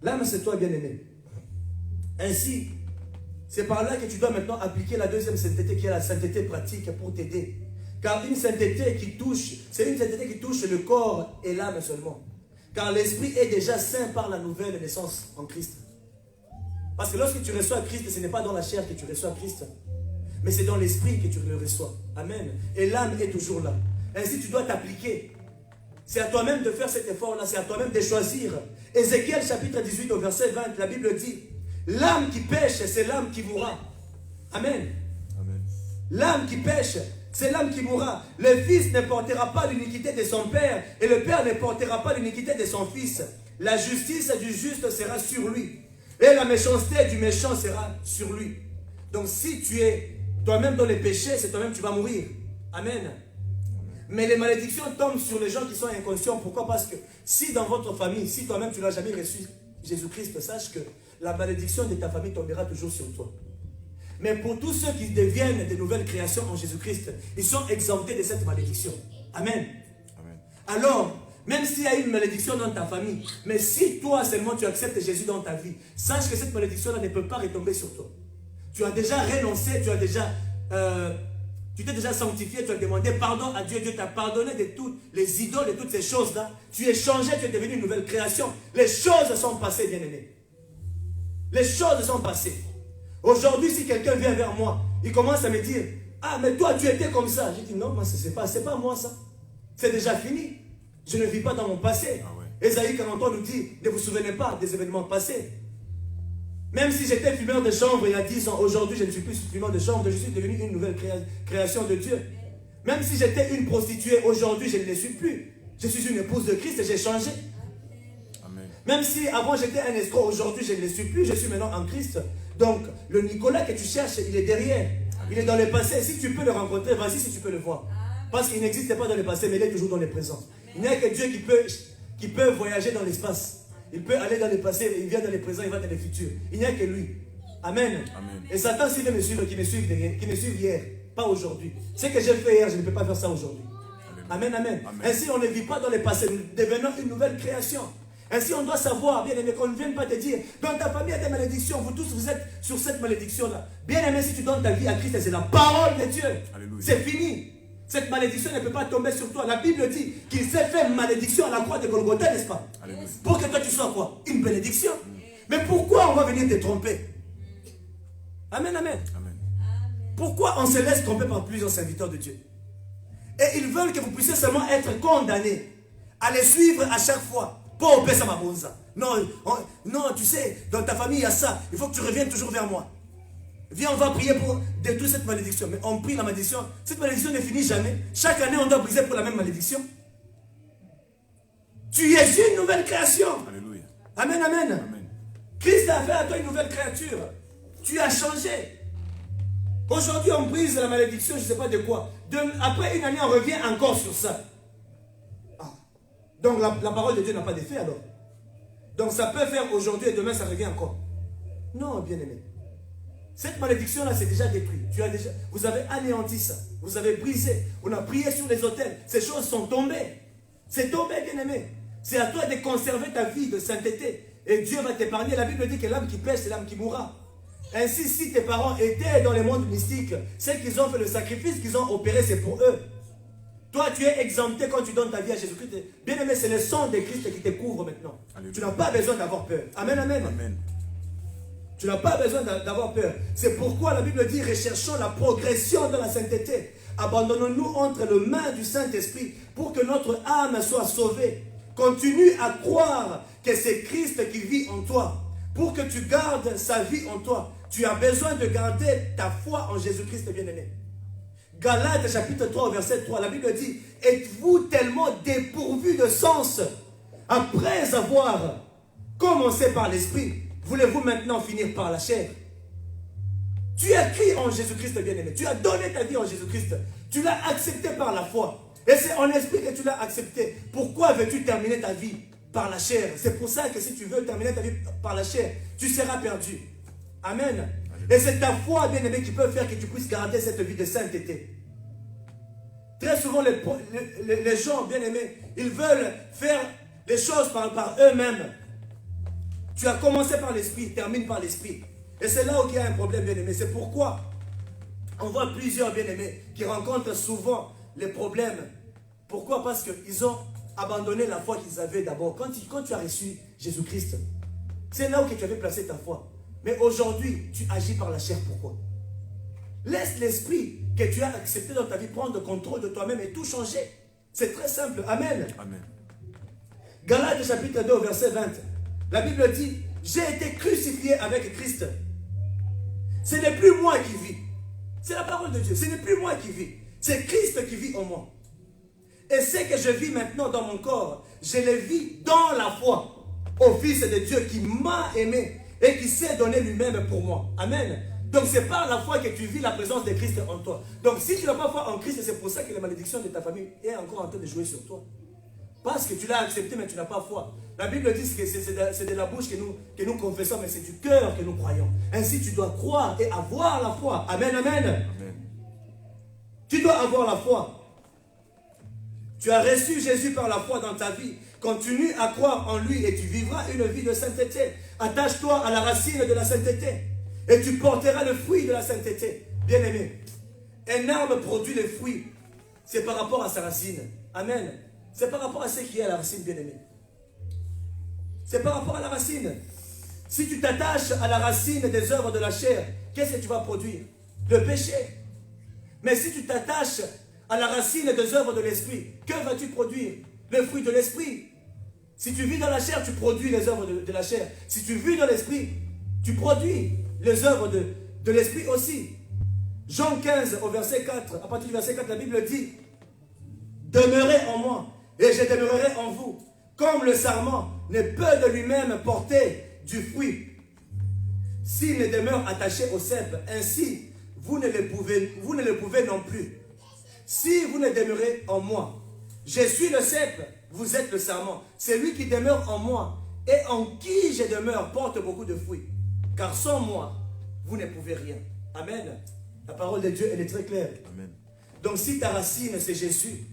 L'âme, c'est toi, bien-aimé. Ainsi, c'est par là que tu dois maintenant appliquer la deuxième sainteté qui est la sainteté pratique pour t'aider. Car une sainteté qui touche, c'est une sainteté qui touche le corps et l'âme seulement. Car l'esprit est déjà saint par la nouvelle naissance en Christ. Parce que lorsque tu reçois Christ, ce n'est pas dans la chair que tu reçois Christ, mais c'est dans l'esprit que tu le reçois. Amen. Et l'âme est toujours là. Ainsi, tu dois t'appliquer C'est à toi-même de faire cet effort-là, c'est à toi-même de choisir. Ézéchiel chapitre 18 au verset 20, la Bible dit, l'âme qui pêche, c'est l'âme qui mourra. Amen. Amen. L'âme qui pêche, c'est l'âme qui mourra. Le fils ne portera pas l'iniquité de son père, et le père ne portera pas l'iniquité de son fils. La justice du juste sera sur lui, et la méchanceté du méchant sera sur lui. Donc si tu es toi-même dans les péchés, c'est toi-même tu vas mourir. Amen. Mais les malédictions tombent sur les gens qui sont inconscients. Pourquoi? Parce que si dans votre famille, si toi-même tu n'as jamais reçu Jésus-Christ, sache que la malédiction de ta famille tombera toujours sur toi. Mais pour tous ceux qui deviennent de nouvelles créations en Jésus-Christ, ils sont exemptés de cette malédiction. Amen. Amen. Alors, même s'il y a une malédiction dans ta famille, mais si toi seulement tu acceptes Jésus dans ta vie, sache que cette malédiction-là ne peut pas retomber sur toi. Tu as déjà renoncé, tu t'es déjà sanctifié, tu as demandé pardon à Dieu, Dieu t'a pardonné de toutes les idoles, de toutes ces choses-là. Tu es changé, tu es devenu une nouvelle création. Les choses sont passées, bien-aimés. Les choses sont passées. Aujourd'hui, si quelqu'un vient vers moi, il commence à me dire, ah, mais toi, tu étais comme ça. Je dis, non, moi, c'est pas moi, ça. C'est déjà fini. Je ne vis pas dans mon passé. Ah ouais. Ésaïe 43 nous dit, ne vous souvenez pas des événements passés. Même si j'étais fumeur de chambre il y a 10 ans, aujourd'hui je ne suis plus fumeur de chambre, je suis devenu une nouvelle création de Dieu. Même si j'étais une prostituée, aujourd'hui je ne le suis plus. Je suis une épouse de Christ et j'ai changé. Amen. Même si avant j'étais un escroc, aujourd'hui je ne le suis plus, je suis maintenant en Christ. Donc le Nicolas que tu cherches, il est derrière. Il est dans le passé. Si tu peux le rencontrer, vas-y si tu peux le voir. Parce qu'il n'existe pas dans le passé, mais il est toujours dans le présent. Il n'y a que Dieu qui peut voyager dans l'espace. Il peut aller dans le passé, il vient dans le présent, il va dans le futur. Il n'y a que lui. Amen. Amen. Et Satan, s'il veut me suivre, qu'il me suive hier, pas aujourd'hui. Ce que j'ai fait hier, je ne peux pas faire ça aujourd'hui. Amen, amen. Ainsi, on ne vit pas dans le passé, nous devenons une nouvelle création. Ainsi, on doit savoir, bien aimé, qu'on ne vienne pas te dire, dans ta famille, il y a des malédictions, vous tous, vous êtes sur cette malédiction-là. Bien aimé, si tu donnes ta vie à Christ, c'est la parole de Dieu. C'est fini. Cette malédiction ne peut pas tomber sur toi. La Bible dit qu'il s'est fait malédiction à la croix de Golgotha, n'est-ce pas? Alléluia. Pour que toi tu sois quoi? Une bénédiction. Mais pourquoi on va venir te tromper? Amen, amen. Amen. Pourquoi on se laisse tromper par plusieurs serviteurs de Dieu? Et ils veulent que vous puissiez seulement être condamnés à les suivre à chaque fois. Pour ça ma bonza. Non, non, tu sais, dans ta famille il y a ça. Il faut que tu reviennes toujours vers moi. Viens, on va prier pour détruire cette malédiction. Mais on prie la malédiction. Cette malédiction ne finit jamais. Chaque année, on doit briser pour la même malédiction. Tu es une nouvelle création. Alléluia. Amen, amen. Amen. Christ a fait à toi une nouvelle créature. Tu as changé. Aujourd'hui, on brise la malédiction, je ne sais pas de quoi. Après une année, on revient encore sur ça. Ah. Donc, la parole de Dieu n'a pas d'effet alors. Donc, ça peut faire aujourd'hui et demain, ça revient encore. Non, bien aimé. Cette malédiction-là, c'est déjà détruit. Vous avez anéanti ça. Vous avez brisé. On a prié sur les autels. Ces choses sont tombées. C'est tombé, bien-aimé. C'est à toi de conserver ta vie de sainteté. Et Dieu va t'épargner. La Bible dit que l'âme qui pêche, c'est l'âme qui mourra. Ainsi, si tes parents étaient dans le monde mystique, c'est qu'ils ont fait le sacrifice qu'ils ont opéré, c'est pour eux. Toi, tu es exempté quand tu donnes ta vie à Jésus-Christ. Bien-aimé, c'est le sang de Christ qui te couvre maintenant. Alléluia. Tu n'as pas besoin d'avoir peur. Amen, amen. Amen. Tu n'as pas besoin d'avoir peur. C'est pourquoi la Bible dit, recherchons la progression dans la sainteté. Abandonnons-nous entre les mains du Saint-Esprit pour que notre âme soit sauvée. Continue à croire que c'est Christ qui vit en toi. Pour que tu gardes sa vie en toi, tu as besoin de garder ta foi en Jésus-Christ, bien-aimé. Galates chapitre 3, verset 3, la Bible dit, êtes-vous tellement dépourvus de sens après avoir commencé par l'Esprit? Voulez-vous maintenant finir par la chair? Tu as cru en Jésus-Christ, bien-aimé. Tu as donné ta vie en Jésus-Christ. Tu l'as accepté par la foi. Et c'est en esprit que tu l'as accepté. Pourquoi veux-tu terminer ta vie par la chair? C'est pour ça que si tu veux terminer ta vie par la chair, tu seras perdu. Amen. Et c'est ta foi, bien-aimé, qui peut faire que tu puisses garder cette vie de sainteté. Très souvent, les gens, bien-aimés, ils veulent faire les choses par eux-mêmes. Tu as commencé par l'esprit, termine par l'esprit. Et c'est là où il y a un problème, bien-aimé. C'est pourquoi on voit plusieurs bien-aimés qui rencontrent souvent les problèmes. Pourquoi? Parce qu'ils ont abandonné la foi qu'ils avaient d'abord. Quand tu as reçu Jésus-Christ, c'est là où tu avais placé ta foi. Mais aujourd'hui, tu agis par la chair. Pourquoi? Laisse l'esprit que tu as accepté dans ta vie prendre le contrôle de toi-même et tout changer. C'est très simple. Amen. Amen. Galates chapitre 2, verset 20. La Bible dit, j'ai été crucifié avec Christ. Ce n'est plus moi qui vis. C'est la parole de Dieu. Ce n'est plus moi qui vis. C'est Christ qui vit en moi. Et ce que je vis maintenant dans mon corps, je le vis dans la foi au Fils de Dieu qui m'a aimé et qui s'est donné lui-même pour moi. Amen. Donc c'est par la foi que tu vis la présence de Christ en toi. Donc si tu n'as pas foi en Christ, c'est pour ça que la malédiction de ta famille est encore en train de jouer sur toi. Parce que tu l'as accepté, mais tu n'as pas foi. La Bible dit que c'est de la bouche que nous confessons, mais c'est du cœur que nous croyons. Ainsi, tu dois croire et avoir la foi. Amen, amen. Amen. Tu dois avoir la foi. Tu as reçu Jésus par la foi dans ta vie. Continue à croire en lui et tu vivras une vie de sainteté. Attache-toi à la racine de la sainteté et tu porteras le fruit de la sainteté. Bien-aimé, un arbre produit le fruit. C'est par rapport à sa racine. Amen. C'est par rapport à ce qui est à la racine, bien-aimé. C'est par rapport à la racine. Si tu t'attaches à la racine des œuvres de la chair, qu'est-ce que tu vas produire? Le péché. Mais si tu t'attaches à la racine des œuvres de l'esprit, que vas-tu produire? Le fruit de l'esprit. Si tu vis dans la chair, tu produis les œuvres de la chair. Si tu vis dans l'esprit, tu produis les œuvres de l'esprit aussi. Jean 15 au verset 4, à partir du verset 4, la Bible dit, demeurez en moi et je demeurerai en vous. Comme le sarment ne peut de lui-même porter du fruit s'il ne demeure attaché au cep, ainsi vous ne le pouvez non plus. Si vous ne demeurez en moi, je suis le cep, vous êtes le sarment. Celui qui demeure en moi et en qui je demeure porte beaucoup de fruits. Car sans moi, vous ne pouvez rien. Amen. La parole de Dieu, elle est très claire. Amen. Donc si ta racine, c'est Jésus,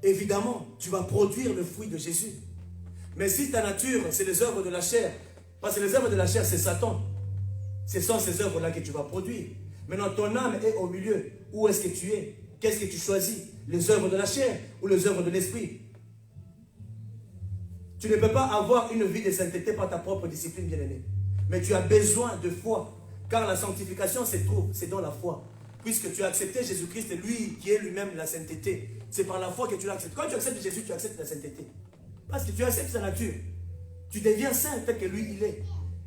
évidemment, tu vas produire le fruit de Jésus. Mais si ta nature, c'est les œuvres de la chair, parce que les œuvres de la chair, c'est Satan. Ce sont ces œuvres-là que tu vas produire. Maintenant, ton âme est au milieu. Où est-ce que tu es? Qu'est-ce que tu choisis? Les œuvres de la chair ou les œuvres de l'esprit? Tu ne peux pas avoir une vie de sainteté par ta propre discipline, bien-aimé. Mais tu as besoin de foi. Car la sanctification se trouve, c'est dans la foi. Puisque tu as accepté Jésus-Christ, lui qui est lui-même la sainteté. C'est par la foi que tu l'acceptes. Quand tu acceptes Jésus, tu acceptes la sainteté. Parce que tu acceptes sa nature. Tu deviens saint tel que lui, il est.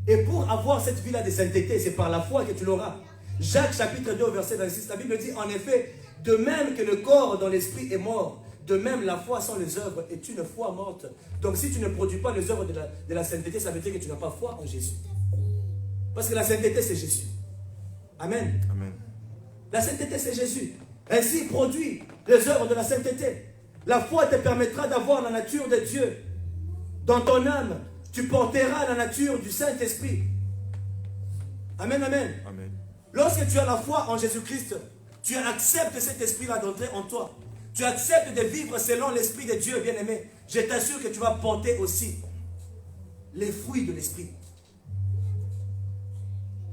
Et pour avoir cette vie-là de sainteté, c'est par la foi que tu l'auras. Jacques chapitre 2, verset 26, la Bible dit, en effet, de même que le corps dans l'esprit est mort, de même la foi sans les œuvres est une foi morte. Donc si tu ne produis pas les œuvres de la sainteté, ça veut dire que tu n'as pas foi en Jésus. Parce que la sainteté, c'est Jésus. Amen. Amen. La sainteté, c'est Jésus. Ainsi, produit les œuvres de la sainteté. La foi te permettra d'avoir la nature de Dieu. Dans ton âme, tu porteras la nature du Saint-Esprit. Amen, amen. Amen. Lorsque tu as la foi en Jésus-Christ, tu acceptes cet esprit-là d'entrer en toi. Tu acceptes de vivre selon l'esprit de Dieu, bien-aimé. Je t'assure que tu vas porter aussi les fruits de l'esprit.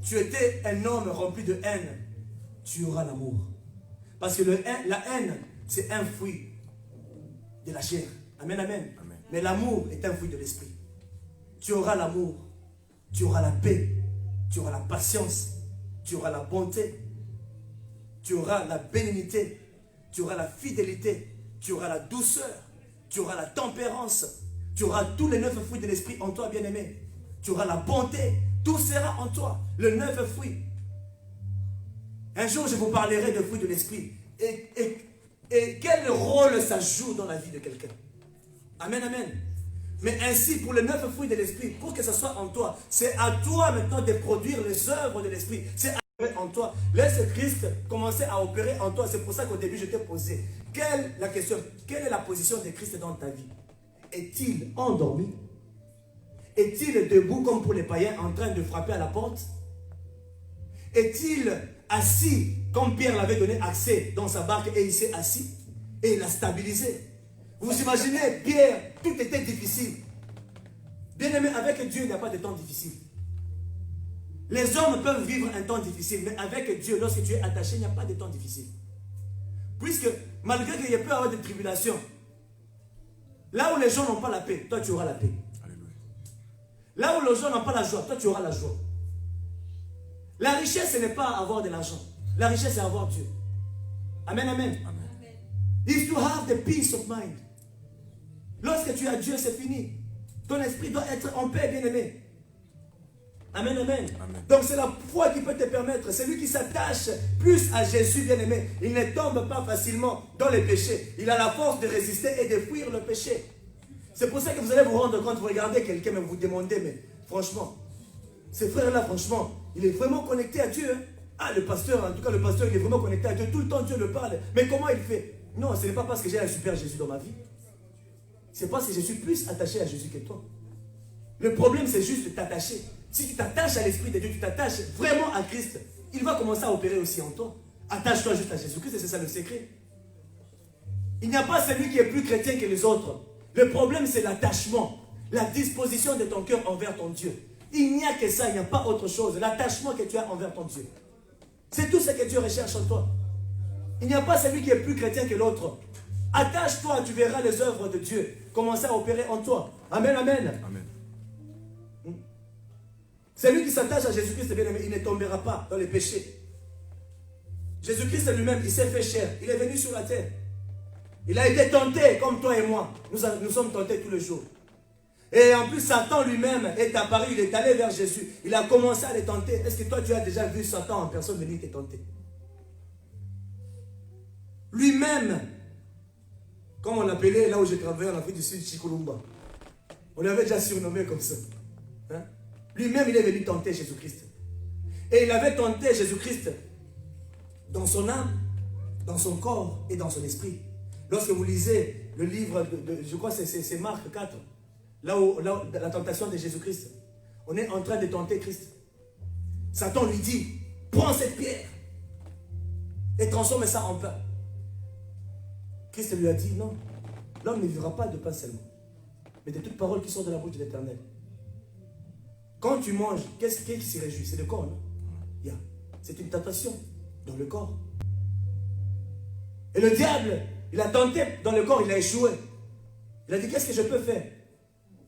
Tu étais un homme rempli de haine. Tu auras l'amour. Parce que la haine, c'est un fruit de la chair. Amen, amen. Amen. Mais l'amour est un fruit de l'esprit. Tu auras l'amour. Tu auras la paix. Tu auras la patience. Tu auras la bonté. Tu auras la bénignité. Tu auras la fidélité. Tu auras la douceur. Tu auras la tempérance. Tu auras tous les 9 fruits de l'esprit en toi, bien-aimé. Tu auras la bonté. Tout sera en toi. Le 9 fruits. Un jour, je vous parlerai des fruits de l'esprit. Et quel rôle ça joue dans la vie de quelqu'un. Amen, amen. Mais ainsi, pour les 9 fruits de l'esprit, pour que ce soit en toi, c'est à toi maintenant de produire les œuvres de l'esprit. C'est à toi en toi. Laisse Christ commencer à opérer en toi. C'est pour ça qu'au début, je t'ai posé la question, quelle est la position de Christ dans ta vie? Est-il endormi? Est-il debout comme pour les païens en train de frapper à la porte? Est-il assis comme Pierre l'avait donné accès dans sa barque et il s'est assis et il a stabilisé? Vous imaginez, Pierre, tout était difficile. Bien aimé, avec Dieu, il n'y a pas de temps difficile. Les hommes peuvent vivre un temps difficile, mais avec Dieu, lorsque tu es attaché, il n'y a pas de temps difficile. Puisque, malgré qu'il y ait peut avoir des tribulations, là où les gens n'ont pas la paix, toi tu auras la paix. Alléluia. Là où les gens n'ont pas la joie, toi tu auras la joie. La richesse, ce n'est pas avoir de l'argent. La richesse, c'est avoir Dieu. Amen, amen. Amen. is to have the peace of mind. Lorsque tu as Dieu, c'est fini. Ton esprit doit être en paix, bien-aimé. Amen, amen, Amen. Donc c'est la foi qui peut te permettre. Celui qui s'attache plus à Jésus, bien-aimé, il ne tombe pas facilement dans les péchés. Il a la force de résister et de fuir le péché. C'est pour ça que vous allez vous rendre compte, vous regardez quelqu'un, mais vous vous demandez, mais franchement, ce frère-là, franchement, il est vraiment connecté à Dieu. Hein? Ah, le pasteur, en tout cas, le pasteur, il est vraiment connecté à Dieu. Tout le temps, Dieu le parle. Mais comment il fait? Non, ce n'est pas parce que j'ai un super Jésus dans ma vie. C'est parce que je suis plus attaché à Jésus que toi. Le problème, c'est juste t'attacher. Si tu t'attaches à l'Esprit de Dieu, tu t'attaches vraiment à Christ, il va commencer à opérer aussi en toi. Attache-toi juste à Jésus-Christ et c'est ça le secret. Il n'y a pas celui qui est plus chrétien que les autres. Le problème, c'est l'attachement, la disposition de ton cœur envers ton Dieu. Il n'y a que ça, il n'y a pas autre chose. L'attachement que tu as envers ton Dieu. C'est tout ce que Dieu recherche en toi. Il n'y a pas celui qui est plus chrétien que l'autre. Attache-toi, tu verras les œuvres de Dieu commencer à opérer en toi. Amen, amen. Amen. Celui qui s'attache à Jésus-Christ, bien-aimé, il ne tombera pas dans les péchés. Jésus-Christ lui-même, il s'est fait chair. Il est venu sur la terre. Il a été tenté comme toi et moi. Nous sommes tentés tous les jours. Et en plus, Satan lui-même est apparu, il est allé vers Jésus. Il a commencé à les tenter. Est-ce que toi, tu as déjà vu Satan en personne venir te tenter? Lui-même, comme on l'appelait là où j'ai travaillé en Afrique du Sud, Chikulumba. On l'avait déjà surnommé comme ça. Hein? Lui-même, il est venu tenter Jésus-Christ. Et il avait tenté Jésus-Christ dans son âme, dans son corps et dans son esprit. Lorsque vous lisez le livre, je crois que c'est Marc 4, là où la tentation de Jésus-Christ, on est en train de tenter Christ. Satan lui dit, prends cette pierre et transforme ça en pain. Christ lui a dit, non, l'homme ne vivra pas de pain seulement, mais de toute parole qui sort de la bouche de l'Éternel. Quand tu manges, qu'est-ce qui s'y réjouit? C'est le corps, non? Yeah. C'est une tentation dans le corps. Et le diable, il a tenté dans le corps, il a échoué. Il a dit, qu'est-ce que je peux faire?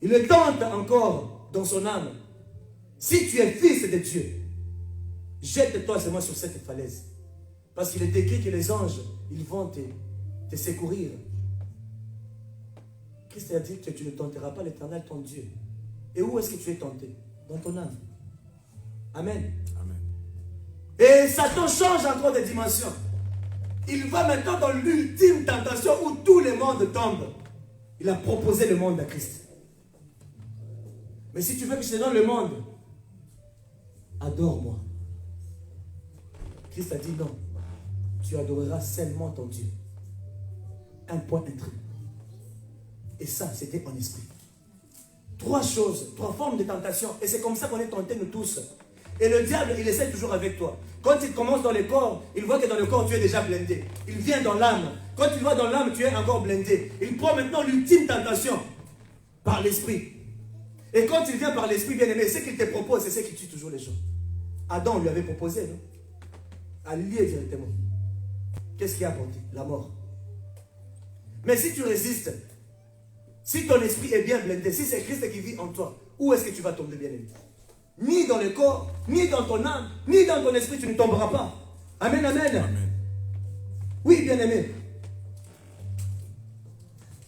Il le tente encore dans son âme. Si tu es fils de Dieu, jette-toi seulement sur cette falaise. Parce qu'il est écrit que les anges, ils vont te secourir. Christ a dit que tu ne tenteras pas l'Éternel, ton Dieu. Et où est-ce que tu es tenté? Dans ton âme. Amen. Amen. Et Satan change encore de dimension. Il va maintenant dans l'ultime tentation où tout le monde tombe. Il a proposé le monde à Christ. Mais si tu veux que je te donne le monde, adore-moi. Christ a dit non. Tu adoreras seulement ton Dieu. Un point intime. Et ça, c'était en esprit. Trois choses, trois formes de tentation. Et c'est comme ça qu'on est tentés nous tous. Et le diable, il essaie toujours avec toi. Quand il commence dans le corps, il voit que dans le corps, tu es déjà blindé. Il vient dans l'âme. Quand il va dans l'âme, tu es encore blindé. Il prend maintenant l'ultime tentation par l'esprit. Et quand il vient par l'esprit, bien aimé, ce qu'il te propose, c'est ce qui tue toujours les gens. Adam lui avait proposé, non? À lier directement. Qu'est-ce qui a apporté? La mort. Mais si tu résistes, si ton esprit est bien blindé, si c'est Christ qui vit en toi, où est-ce que tu vas tomber, bien aimé? Ni dans le corps, ni dans ton âme, ni dans ton esprit, tu ne tomberas pas. Amen, amen. Amen. Oui, bien aimé.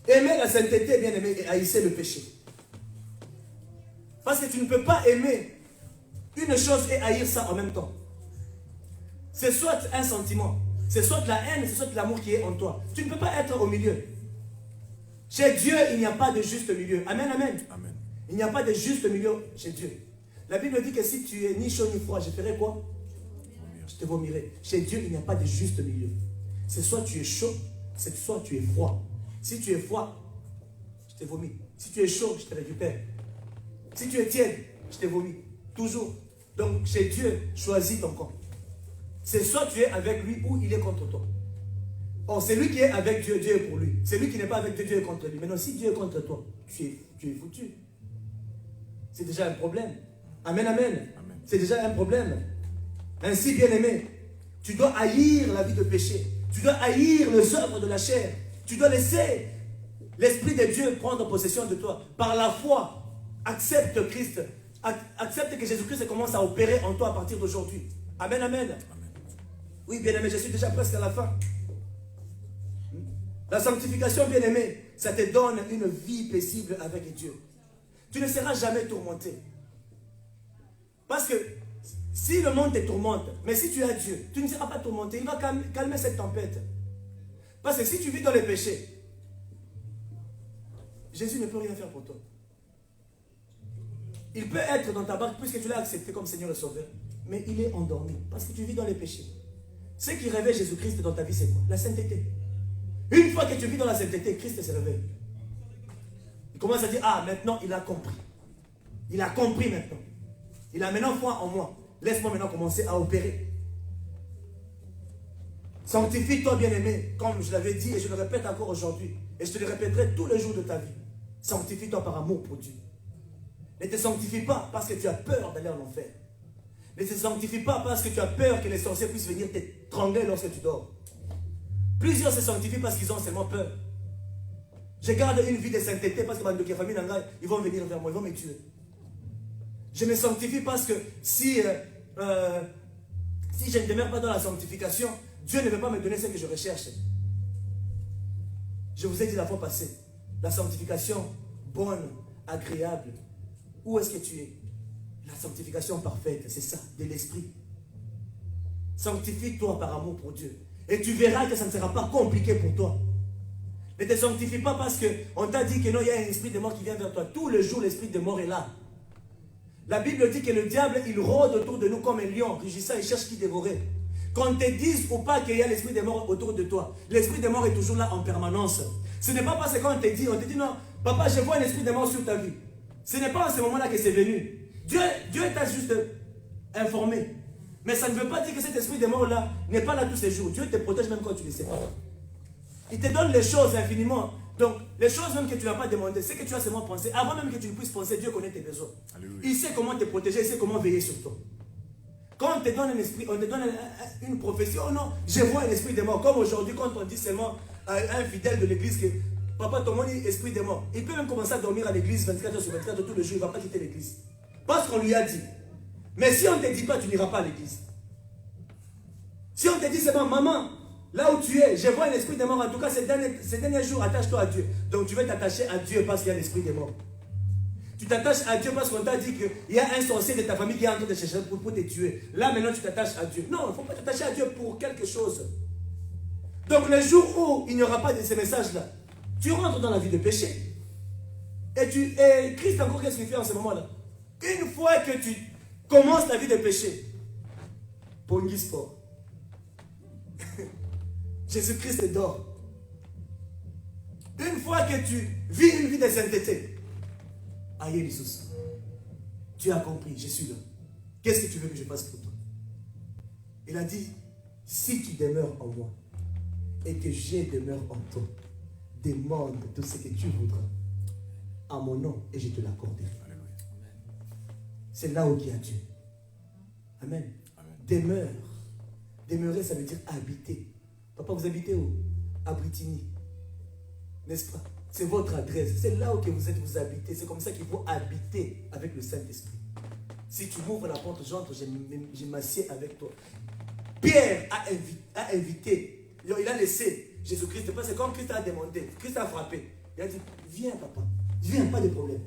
Aimez la sainteté, bien aimé, et haïssez le péché. Parce que tu ne peux pas aimer une chose et haïr ça en même temps. C'est soit un sentiment, c'est soit la haine, c'est soit l'amour qui est en toi. Tu ne peux pas être au milieu. Chez Dieu, il n'y a pas de juste milieu. Amen, amen. Amen. Il n'y a pas de juste milieu chez Dieu. La Bible dit que si tu es ni chaud ni froid, je ferai quoi? Je te vomirai. Chez Dieu, il n'y a pas de juste milieu. C'est soit tu es chaud, c'est soit tu es froid. Si tu es froid, je te vomis. Si tu es chaud, je te récupère. Si tu es tiède, je te vomis. Toujours. Donc, chez Dieu, choisis ton camp. C'est soit tu es avec lui ou il est contre toi. Or, celui qui est avec Dieu, Dieu est pour lui. Celui qui n'est pas avec Dieu, Dieu est contre lui. Maintenant, si Dieu est contre toi, tu es foutu. C'est déjà un problème. Amen, amen. Amen. C'est déjà un problème. Ainsi, bien-aimé, tu dois haïr la vie de péché. Tu dois haïr les œuvres de la chair. Tu dois laisser l'Esprit de Dieu prendre possession de toi. Par la foi, accepte Christ. Accepte que Jésus-Christ commence à opérer en toi à partir d'aujourd'hui. Amen, amen. Amen. Oui, bien-aimé, je suis déjà presque à la fin. La sanctification, bien-aimé, ça te donne une vie paisible avec Dieu. Tu ne seras jamais tourmenté. Parce que si le monde te tourmente, mais si tu as Dieu, tu ne seras pas tourmenté. Il va calmer cette tempête. Parce que si tu vis dans les péchés, Jésus ne peut rien faire pour toi. Il peut être dans ta barque puisque tu l'as accepté comme Seigneur et Sauveur. Mais il est endormi parce que tu vis dans les péchés. Ce qui réveille Jésus-Christ dans ta vie, c'est quoi? La sainteté. Une fois que tu vis dans la sainteté, Christ se réveille. Il commence à dire, ah, maintenant il a compris. Il a compris maintenant. Il a maintenant foi en moi. Laisse-moi maintenant commencer à opérer. Sanctifie-toi, bien-aimé, comme je l'avais dit et je le répète encore aujourd'hui. Et je te le répéterai tous les jours de ta vie. Sanctifie-toi par amour pour Dieu. Ne te sanctifie pas parce que tu as peur d'aller en enfer. Ne te sanctifie pas parce que tu as peur que les sorciers puissent venir t'étrangler lorsque tu dors. Plusieurs se sanctifient parce qu'ils ont seulement peur. Je garde une vie de sainteté parce que ma famille, ils vont venir vers moi, ils vont me tuer. Je me sanctifie parce que si je ne demeure pas dans la sanctification, Dieu ne veut pas me donner ce que je recherche. Je vous ai dit la fois passée, la sanctification bonne, agréable. Où est-ce que tu es? La sanctification parfaite, c'est ça, de l'esprit. Sanctifie-toi par amour pour Dieu. Et tu verras que ça ne sera pas compliqué pour toi. Ne te sanctifie pas parce qu'on t'a dit que non, il y a un esprit de mort qui vient vers toi. Tous les jours, l'esprit de mort est là. La Bible dit que le diable, il rôde autour de nous comme un lion, rugissant, il cherche qui dévorer. Qu'on te dise ou pas qu'il y a l'esprit de mort autour de toi, l'esprit de mort est toujours là en permanence. Ce n'est pas parce qu'on te dit non, papa, je vois un esprit de mort sur ta vie. Ce n'est pas en ce moment-là que c'est venu. Dieu t'a juste informé. Mais ça ne veut pas dire que cet esprit de mort-là n'est pas là tous les jours. Dieu te protège même quand tu ne le sais pas. Il te donne les choses infiniment. Donc, les choses même que tu n'as pas demandé, c'est que tu as seulement pensé. Avant même que tu ne puisses penser, Dieu connaît tes besoins. Alléluia. Il sait comment te protéger, il sait comment veiller sur toi. Quand on te donne un esprit, on te donne une prophétie, oh non, je vois un esprit de mort. Comme aujourd'hui, quand on dit seulement à un fidèle de l'église que papa, ton mon esprit de mort. Il peut même commencer à dormir à l'église 24 heures sur 24 tous les jours, il ne va pas quitter l'église. Parce qu'on lui a dit. Mais si on ne te dit pas, tu n'iras pas à l'église. Si on te dit seulement, maman, là où tu es, je vois un esprit de mort. En tout cas, ces derniers jours, attache-toi à Dieu. Donc tu veux t'attacher à Dieu parce qu'il y a l'esprit de mort. Tu t'attaches à Dieu parce qu'on t'a dit qu'il y a un sorcier de ta famille qui est en train de chercher pour te tuer. Là, maintenant, tu t'attaches à Dieu. Non, il ne faut pas t'attacher à Dieu pour quelque chose. Donc, le jour où il n'y aura pas de ces messages-là, tu rentres dans la vie de péché. Et Christ, encore, qu'est-ce qu'il fait en ce moment-là? Une fois que tu commences la vie de péché, Pongi Sport, Jésus-Christ dort. Une fois que tu vis une vie de sainteté, aïe, Jesus, tu as compris, je suis là. Qu'est-ce que tu veux que je fasse pour toi? Il a dit, si tu demeures en moi et que je demeure en toi, demande tout ce que tu voudras à mon nom et je te l'accorderai. C'est là où il y a Dieu. Amen. Amen. Demeure. Demeurer, ça veut dire habiter. Papa, vous habitez où? À Brittany. N'est-ce pas? C'est votre adresse. C'est là où vous êtes, vous habitez. C'est comme ça qu'il faut habiter avec le Saint-Esprit. Si tu m'ouvres la porte, j'entre, je m'assieds avec toi. Pierre a invité. Il a laissé Jésus-Christ. Parce que comme Christ a demandé, Christ a frappé. Il a dit, viens papa, viens, pas de problème.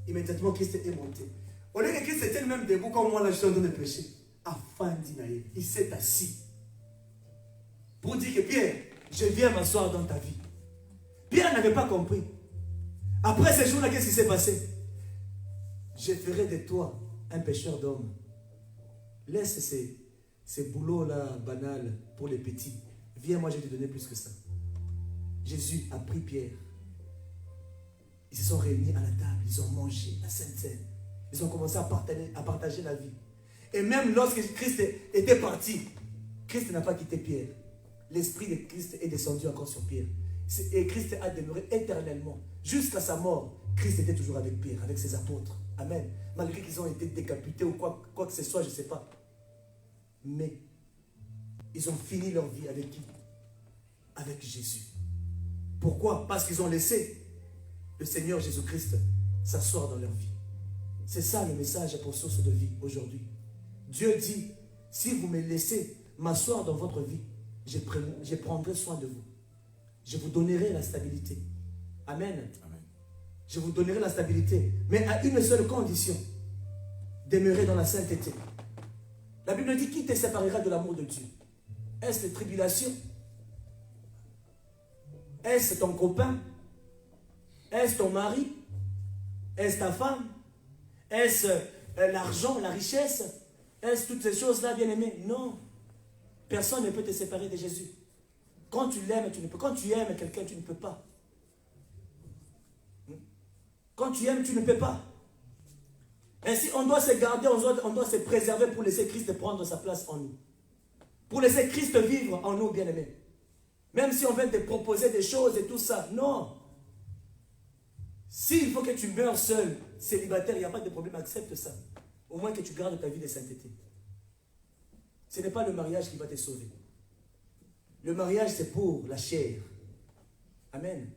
Immédiatement, Christ est monté. Au lieu que Christ était même debout comme moi, là, je suis en train de prêcher. Afin d'Inaïe, il s'est assis. Pour dire que Pierre, je viens m'asseoir dans ta vie. Pierre n'avait pas compris. Après ces jours-là, qu'est-ce qui s'est passé? Je ferai de toi un pêcheur d'hommes. Laisse ces boulots-là banals pour les petits. Viens, moi je vais te donner plus que ça. Jésus a pris Pierre. Ils se sont réunis à la table, ils ont mangé la Sainte Seine. Ils ont commencé à partager la vie. Et même lorsque Christ était parti, Christ n'a pas quitté Pierre. L'Esprit de Christ est descendu encore sur Pierre. Et Christ a demeuré éternellement. Jusqu'à sa mort, Christ était toujours avec Pierre, avec ses apôtres. Amen. Malgré qu'ils ont été décapités ou quoi que ce soit, je ne sais pas. Mais ils ont fini leur vie avec qui? Avec Jésus. Pourquoi? Parce qu'ils ont laissé le Seigneur Jésus-Christ s'asseoir dans leur vie. C'est ça le message pour source de vie aujourd'hui. Dieu dit, si vous me laissez m'asseoir dans votre vie, je prendrai soin de vous. je vous donnerai la stabilité. Amen. Amen. Je vous donnerai la stabilité, mais à une seule condition. Demeurer dans la sainteté. La Bible dit, qui te séparera de l'amour de Dieu? Est-ce les tribulations? Est-ce ton copain? Est-ce ton mari? Est-ce ta femme? Est-ce l'argent, la richesse? Est-ce toutes ces choses-là, bien-aimés? Non. Personne ne peut te séparer de Jésus. Quand tu l'aimes, tu ne peux. Quand tu aimes quelqu'un, tu ne peux pas. Quand tu aimes, tu ne peux pas. Ainsi, on doit se garder, on doit se préserver pour laisser Christ prendre sa place en nous. Pour laisser Christ vivre en nous, bien-aimés. Même si on vient te proposer des choses et tout ça, non. S'il faut que tu meurs seul, célibataire, il n'y a pas de problème, accepte ça. Au moins que tu gardes ta vie de sainteté. Ce n'est pas le mariage qui va te sauver. Le mariage, c'est pour la chair. Amen.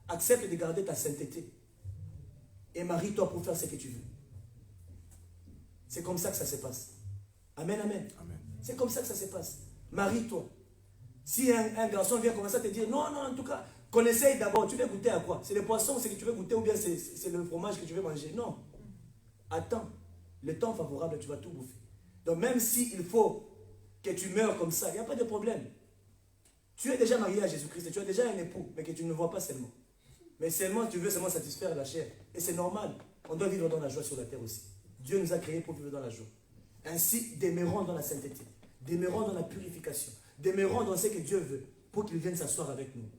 Accepte de garder ta sainteté. Et marie-toi pour faire ce que tu veux. C'est comme ça que ça se passe. Amen, amen. Amen. C'est comme ça que ça se passe. Marie-toi. Si un garçon vient commencer à te dire, non, non, en tout cas, qu'on essaye d'abord, tu veux goûter à quoi? C'est le poisson, c'est que tu veux goûter ou bien c'est le fromage que tu veux manger? Non. Attends. Le temps favorable, tu vas tout bouffer. Donc même s'il faut que tu meurs comme ça, il n'y a pas de problème. Tu es déjà marié à Jésus-Christ, tu as déjà un époux, mais que tu ne le vois pas seulement. Mais seulement, tu veux seulement satisfaire la chair. Et c'est normal. On doit vivre dans la joie sur la terre aussi. Dieu nous a créés pour vivre dans la joie. Ainsi, demeurons dans la sainteté. Demeurons dans la purification. Demeurons dans ce que Dieu veut pour qu'il vienne s'asseoir avec nous.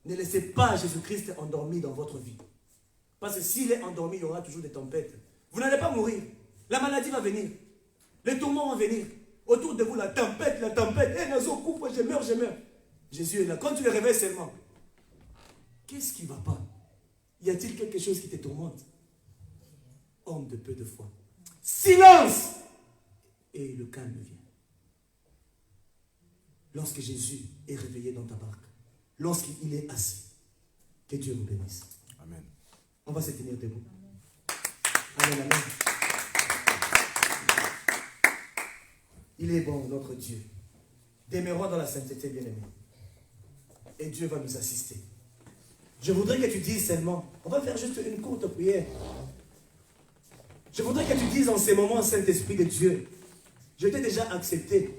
Ne laissez pas Jésus-Christ endormi dans votre vie. Parce que s'il est endormi, il y aura toujours des tempêtes. Vous n'allez pas mourir. La maladie va venir. Les tourments vont venir. Autour de vous, la tempête, la tempête. Eh, Nazo, coupe, je meurs, je meurs. Jésus est là. Quand tu le réveilles seulement, qu'est-ce qui ne va pas? Y a-t-il quelque chose qui te tourmente? Homme de peu de foi. Silence! Et le calme vient. Lorsque Jésus est réveillé dans ta barque, lorsqu'il est assis, que Dieu vous bénisse. Amen. On va se tenir debout. Amen, amen. Il est bon, notre Dieu. Demeurons dans la sainteté, bien-aimés. Et Dieu va nous assister. Je voudrais que tu dises seulement, on va faire juste une courte prière. Je voudrais que tu dises en ces moments, Saint-Esprit de Dieu, je t'ai déjà accepté,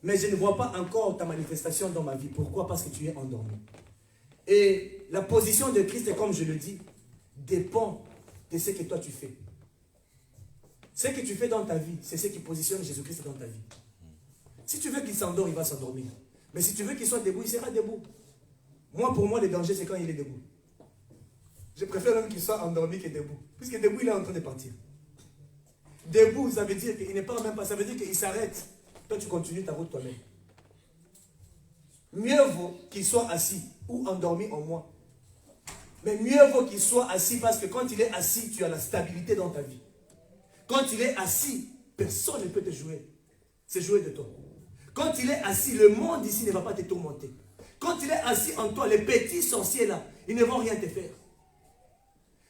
mais je ne vois pas encore ta manifestation dans ma vie. Pourquoi? Parce que tu es endormi. Et la position de Christ, comme je le dis, dépend de ce que toi tu fais. Ce que tu fais dans ta vie, c'est ce qui positionne Jésus-Christ dans ta vie. Si tu veux qu'il s'endort, il va s'endormir. Mais si tu veux qu'il soit debout, il sera debout. Moi, pour moi, le danger, c'est quand il est debout. Je préfère même qu'il soit endormi que debout. Puisque debout, il est en train de partir. Debout, ça veut dire qu'il ne parle même pas. Ça veut dire qu'il s'arrête. Toi, tu continues ta route toi-même. Mieux vaut qu'il soit assis ou endormi en moi. Mais mieux vaut qu'il soit assis parce que quand il est assis, tu as la stabilité dans ta vie. Quand il est assis, personne ne peut te jouer. C'est jouer de toi. Quand il est assis, le monde ici ne va pas te tourmenter. Quand il est assis en toi, les petits sorciers là, ils ne vont rien te faire.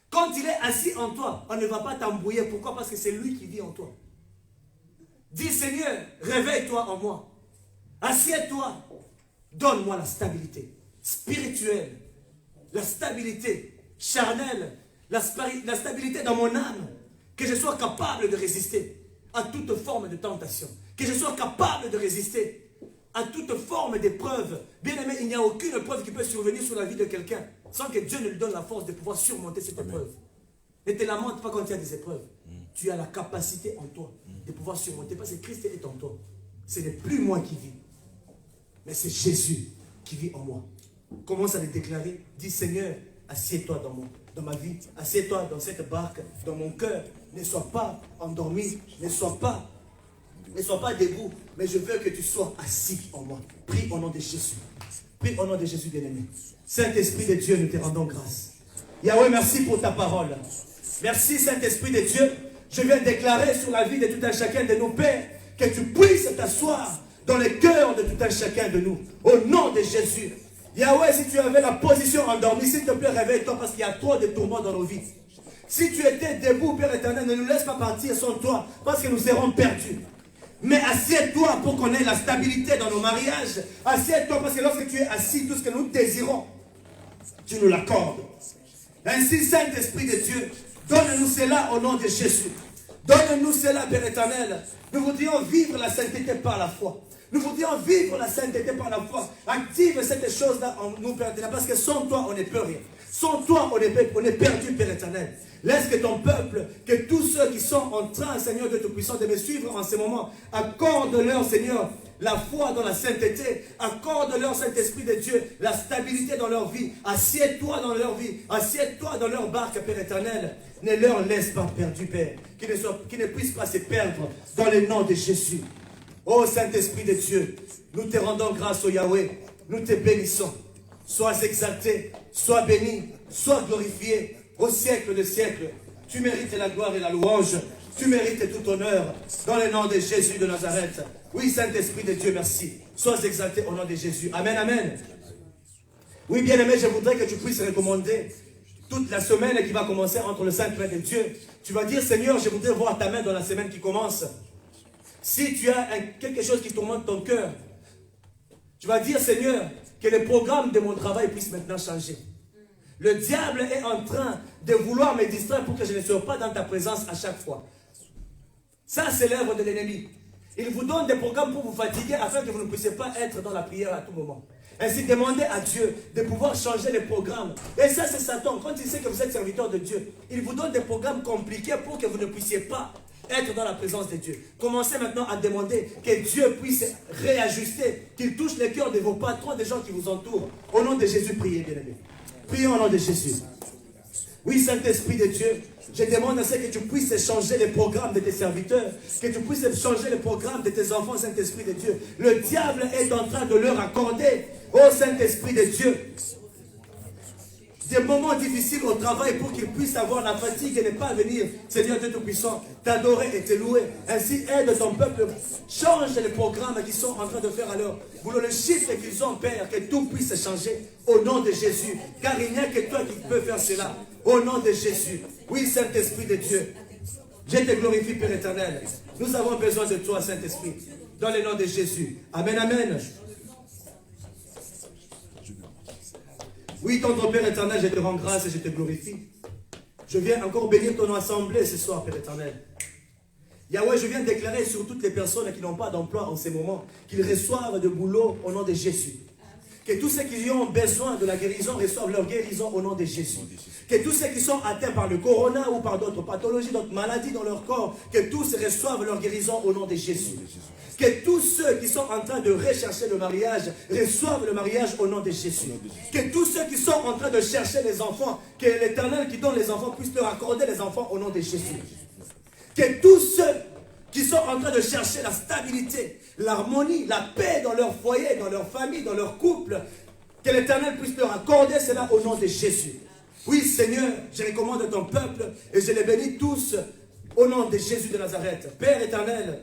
Quand il est assis en toi, on ne va pas t'embrouiller. Pourquoi? Parce que c'est lui qui vit en toi. Dis Seigneur, réveille-toi en moi. Assieds-toi. Donne-moi la stabilité spirituelle, la stabilité charnelle, la stabilité dans mon âme. Que je sois capable de résister à toute forme de tentation. Que je sois capable de résister à toute forme d'épreuve. Bien aimé, il n'y a aucune épreuve qui peut survenir sur la vie de quelqu'un sans que Dieu ne lui donne la force de pouvoir surmonter cette épreuve. Ne te lamente pas quand il y a des épreuves. Tu as la capacité en toi de pouvoir surmonter parce que Christ est en toi. Ce n'est plus moi qui vis, mais c'est Jésus qui vit en moi. Commence à le déclarer. Dis Seigneur, assieds-toi dans ma vie. Assieds-toi dans cette barque, dans mon cœur. Ne sois pas endormi, ne sois pas debout, mais je veux que tu sois assis en moi. Prie au nom de Jésus. Prie au nom de Jésus, bien-aimé. Saint-Esprit de Dieu, nous te rendons grâce. Yahweh, merci pour ta parole. Merci, Saint-Esprit de Dieu. Je viens déclarer sur la vie de tout un chacun de nos pères que tu puisses t'asseoir dans le cœur de tout un chacun de nous. Au nom de Jésus. Yahweh, si tu avais la position endormie, s'il te plaît, réveille-toi parce qu'il y a trop de tourments dans nos vies. Si tu étais debout, Père éternel, ne nous laisse pas partir sans toi parce que nous serons perdus. Mais assieds-toi pour qu'on ait la stabilité dans nos mariages. Assieds-toi parce que lorsque tu es assis, tout ce que nous désirons, tu nous l'accordes. Ainsi, Saint-Esprit de Dieu, donne-nous cela au nom de Jésus. Donne-nous cela, Père éternel. Nous voudrions vivre la sainteté par la foi. Nous voudrions vivre la sainteté par la foi. Active cette chose-là en nous, Père éternel, parce que sans toi, on ne peut rien. Sans toi, on est perdu, Père éternel. Laisse que ton peuple, que tous ceux qui sont en train, Seigneur Dieu Tout-Puissant, de me suivre en ce moment, accorde-leur, Seigneur, la foi dans la sainteté, accorde-leur, Saint-Esprit de Dieu, la stabilité dans leur vie. Assieds-toi dans leur vie, assieds-toi dans leur barque, Père éternel. Ne leur laisse pas perdus, Père, qu'ils ne puissent pas se perdre dans le nom de Jésus. Oh Saint-Esprit de Dieu, nous te rendons grâce au Yahweh, nous te bénissons. Sois exalté, sois béni, sois glorifié au siècle des siècles. Tu mérites la gloire et la louange, tu mérites tout honneur dans le nom de Jésus de Nazareth. Oui, Saint-Esprit de Dieu, merci. Sois exalté au nom de Jésus. Amen, amen. Oui, bien-aimé, je voudrais que tu puisses recommander toute la semaine qui va commencer entre le Saint-Père de Dieu. Tu vas dire, Seigneur, je voudrais voir ta main dans la semaine qui commence. Si tu as quelque chose qui tourmente ton cœur, tu vas dire, Seigneur, que le programme de mon travail puisse maintenant changer. Le diable est en train de vouloir me distraire pour que je ne sois pas dans ta présence à chaque fois. Ça, c'est l'œuvre de l'ennemi. Il vous donne des programmes pour vous fatiguer afin que vous ne puissiez pas être dans la prière à tout moment. Ainsi, demandez à Dieu de pouvoir changer les programmes. Et ça, c'est Satan. Quand il sait que vous êtes serviteur de Dieu, il vous donne des programmes compliqués pour que vous ne puissiez pas être dans la présence de Dieu. Commencez maintenant à demander que Dieu puisse réajuster, qu'il touche les cœurs de vos patrons, des gens qui vous entourent. Au nom de Jésus, priez, bien-aimés. Prions au nom de Jésus. Oui, Saint-Esprit de Dieu, je demande à ce que tu puisses changer les programmes de tes serviteurs, que tu puisses changer les programmes de tes enfants, Saint-Esprit de Dieu. Le diable est en train de leur accorder, ô Saint-Esprit de Dieu, des moments difficiles au travail pour qu'ils puissent avoir la fatigue et ne pas venir, Seigneur Dieu Tout-Puissant, t'adorer et te louer. Ainsi, aide ton peuple, change les programmes qu'ils sont en train de faire à leur boulot, le chiffre qu'ils ont, Père, que tout puisse changer au nom de Jésus. Car il n'y a que toi qui peux faire cela, au nom de Jésus. Oui, Saint-Esprit de Dieu, je te glorifie, Père éternel. Nous avons besoin de toi, Saint-Esprit, dans le nom de Jésus. Amen, amen. Oui, ton Père éternel, je te rends grâce et je te glorifie. Je viens encore bénir ton assemblée ce soir, Père éternel. Yahweh, je viens déclarer sur toutes les personnes qui n'ont pas d'emploi en ces moments, qu'ils reçoivent de boulot au nom de Jésus. Que tous ceux qui ont besoin de la guérison reçoivent leur guérison au nom de Jésus. Que tous ceux qui sont atteints par le corona ou par d'autres pathologies, d'autres maladies dans leur corps, que tous reçoivent leur guérison au nom de Jésus. Que tous ceux qui sont en train de rechercher le mariage reçoivent le mariage au nom de Jésus. Que tous ceux qui sont en train de chercher les enfants, que l'Éternel qui donne les enfants puisse leur accorder les enfants au nom de Jésus. Que tous ceux qui sont en train de chercher la stabilité, l'harmonie, la paix dans leur foyer, dans leur famille, dans leur couple, que l'Éternel puisse leur accorder cela au nom de Jésus. Oui, Seigneur, je recommande ton peuple et je les bénis tous au nom de Jésus de Nazareth. Père éternel,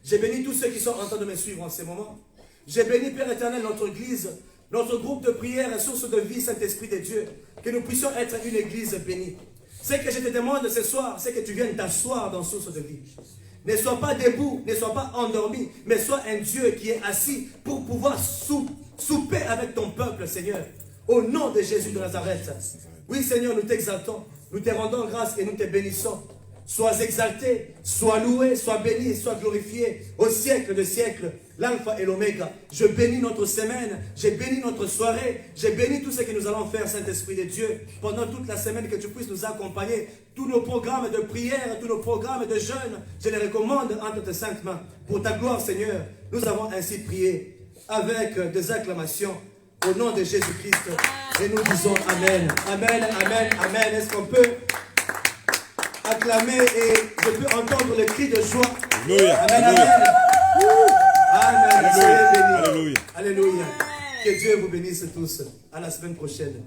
j'ai béni tous ceux qui sont en train de me suivre en ce moment. J'ai béni, Père éternel, notre église, notre groupe de prière, source de vie, Saint-Esprit de Dieu, que nous puissions être une église bénie. Ce que je te demande ce soir, c'est que tu viennes t'asseoir dans source de vie. Ne sois pas debout, ne sois pas endormi, mais sois un Dieu qui est assis pour pouvoir souper avec ton peuple, Seigneur. Au nom de Jésus de Nazareth. Oui, Seigneur, nous t'exaltons, nous te rendons grâce et nous te bénissons. Sois exalté, sois loué, sois béni, sois glorifié au siècle de siècles, l'alpha et l'oméga. Je bénis notre semaine, j'ai béni notre soirée, j'ai béni tout ce que nous allons faire, Saint-Esprit de Dieu, pendant toute la semaine, que tu puisses nous accompagner. Tous nos programmes de prière, tous nos programmes de jeûne, je les recommande entre tes saintes mains. Pour ta gloire, Seigneur, nous avons ainsi prié avec des acclamations au nom de Jésus-Christ. Et nous disons Amen, Amen, Amen, Amen. Est-ce qu'on peut acclamer et je peux entendre le cri de joie? Alléluia. Amen, Amen. Amen. Alléluia. Alléluia. Alléluia. Que Dieu vous bénisse tous. À la semaine prochaine.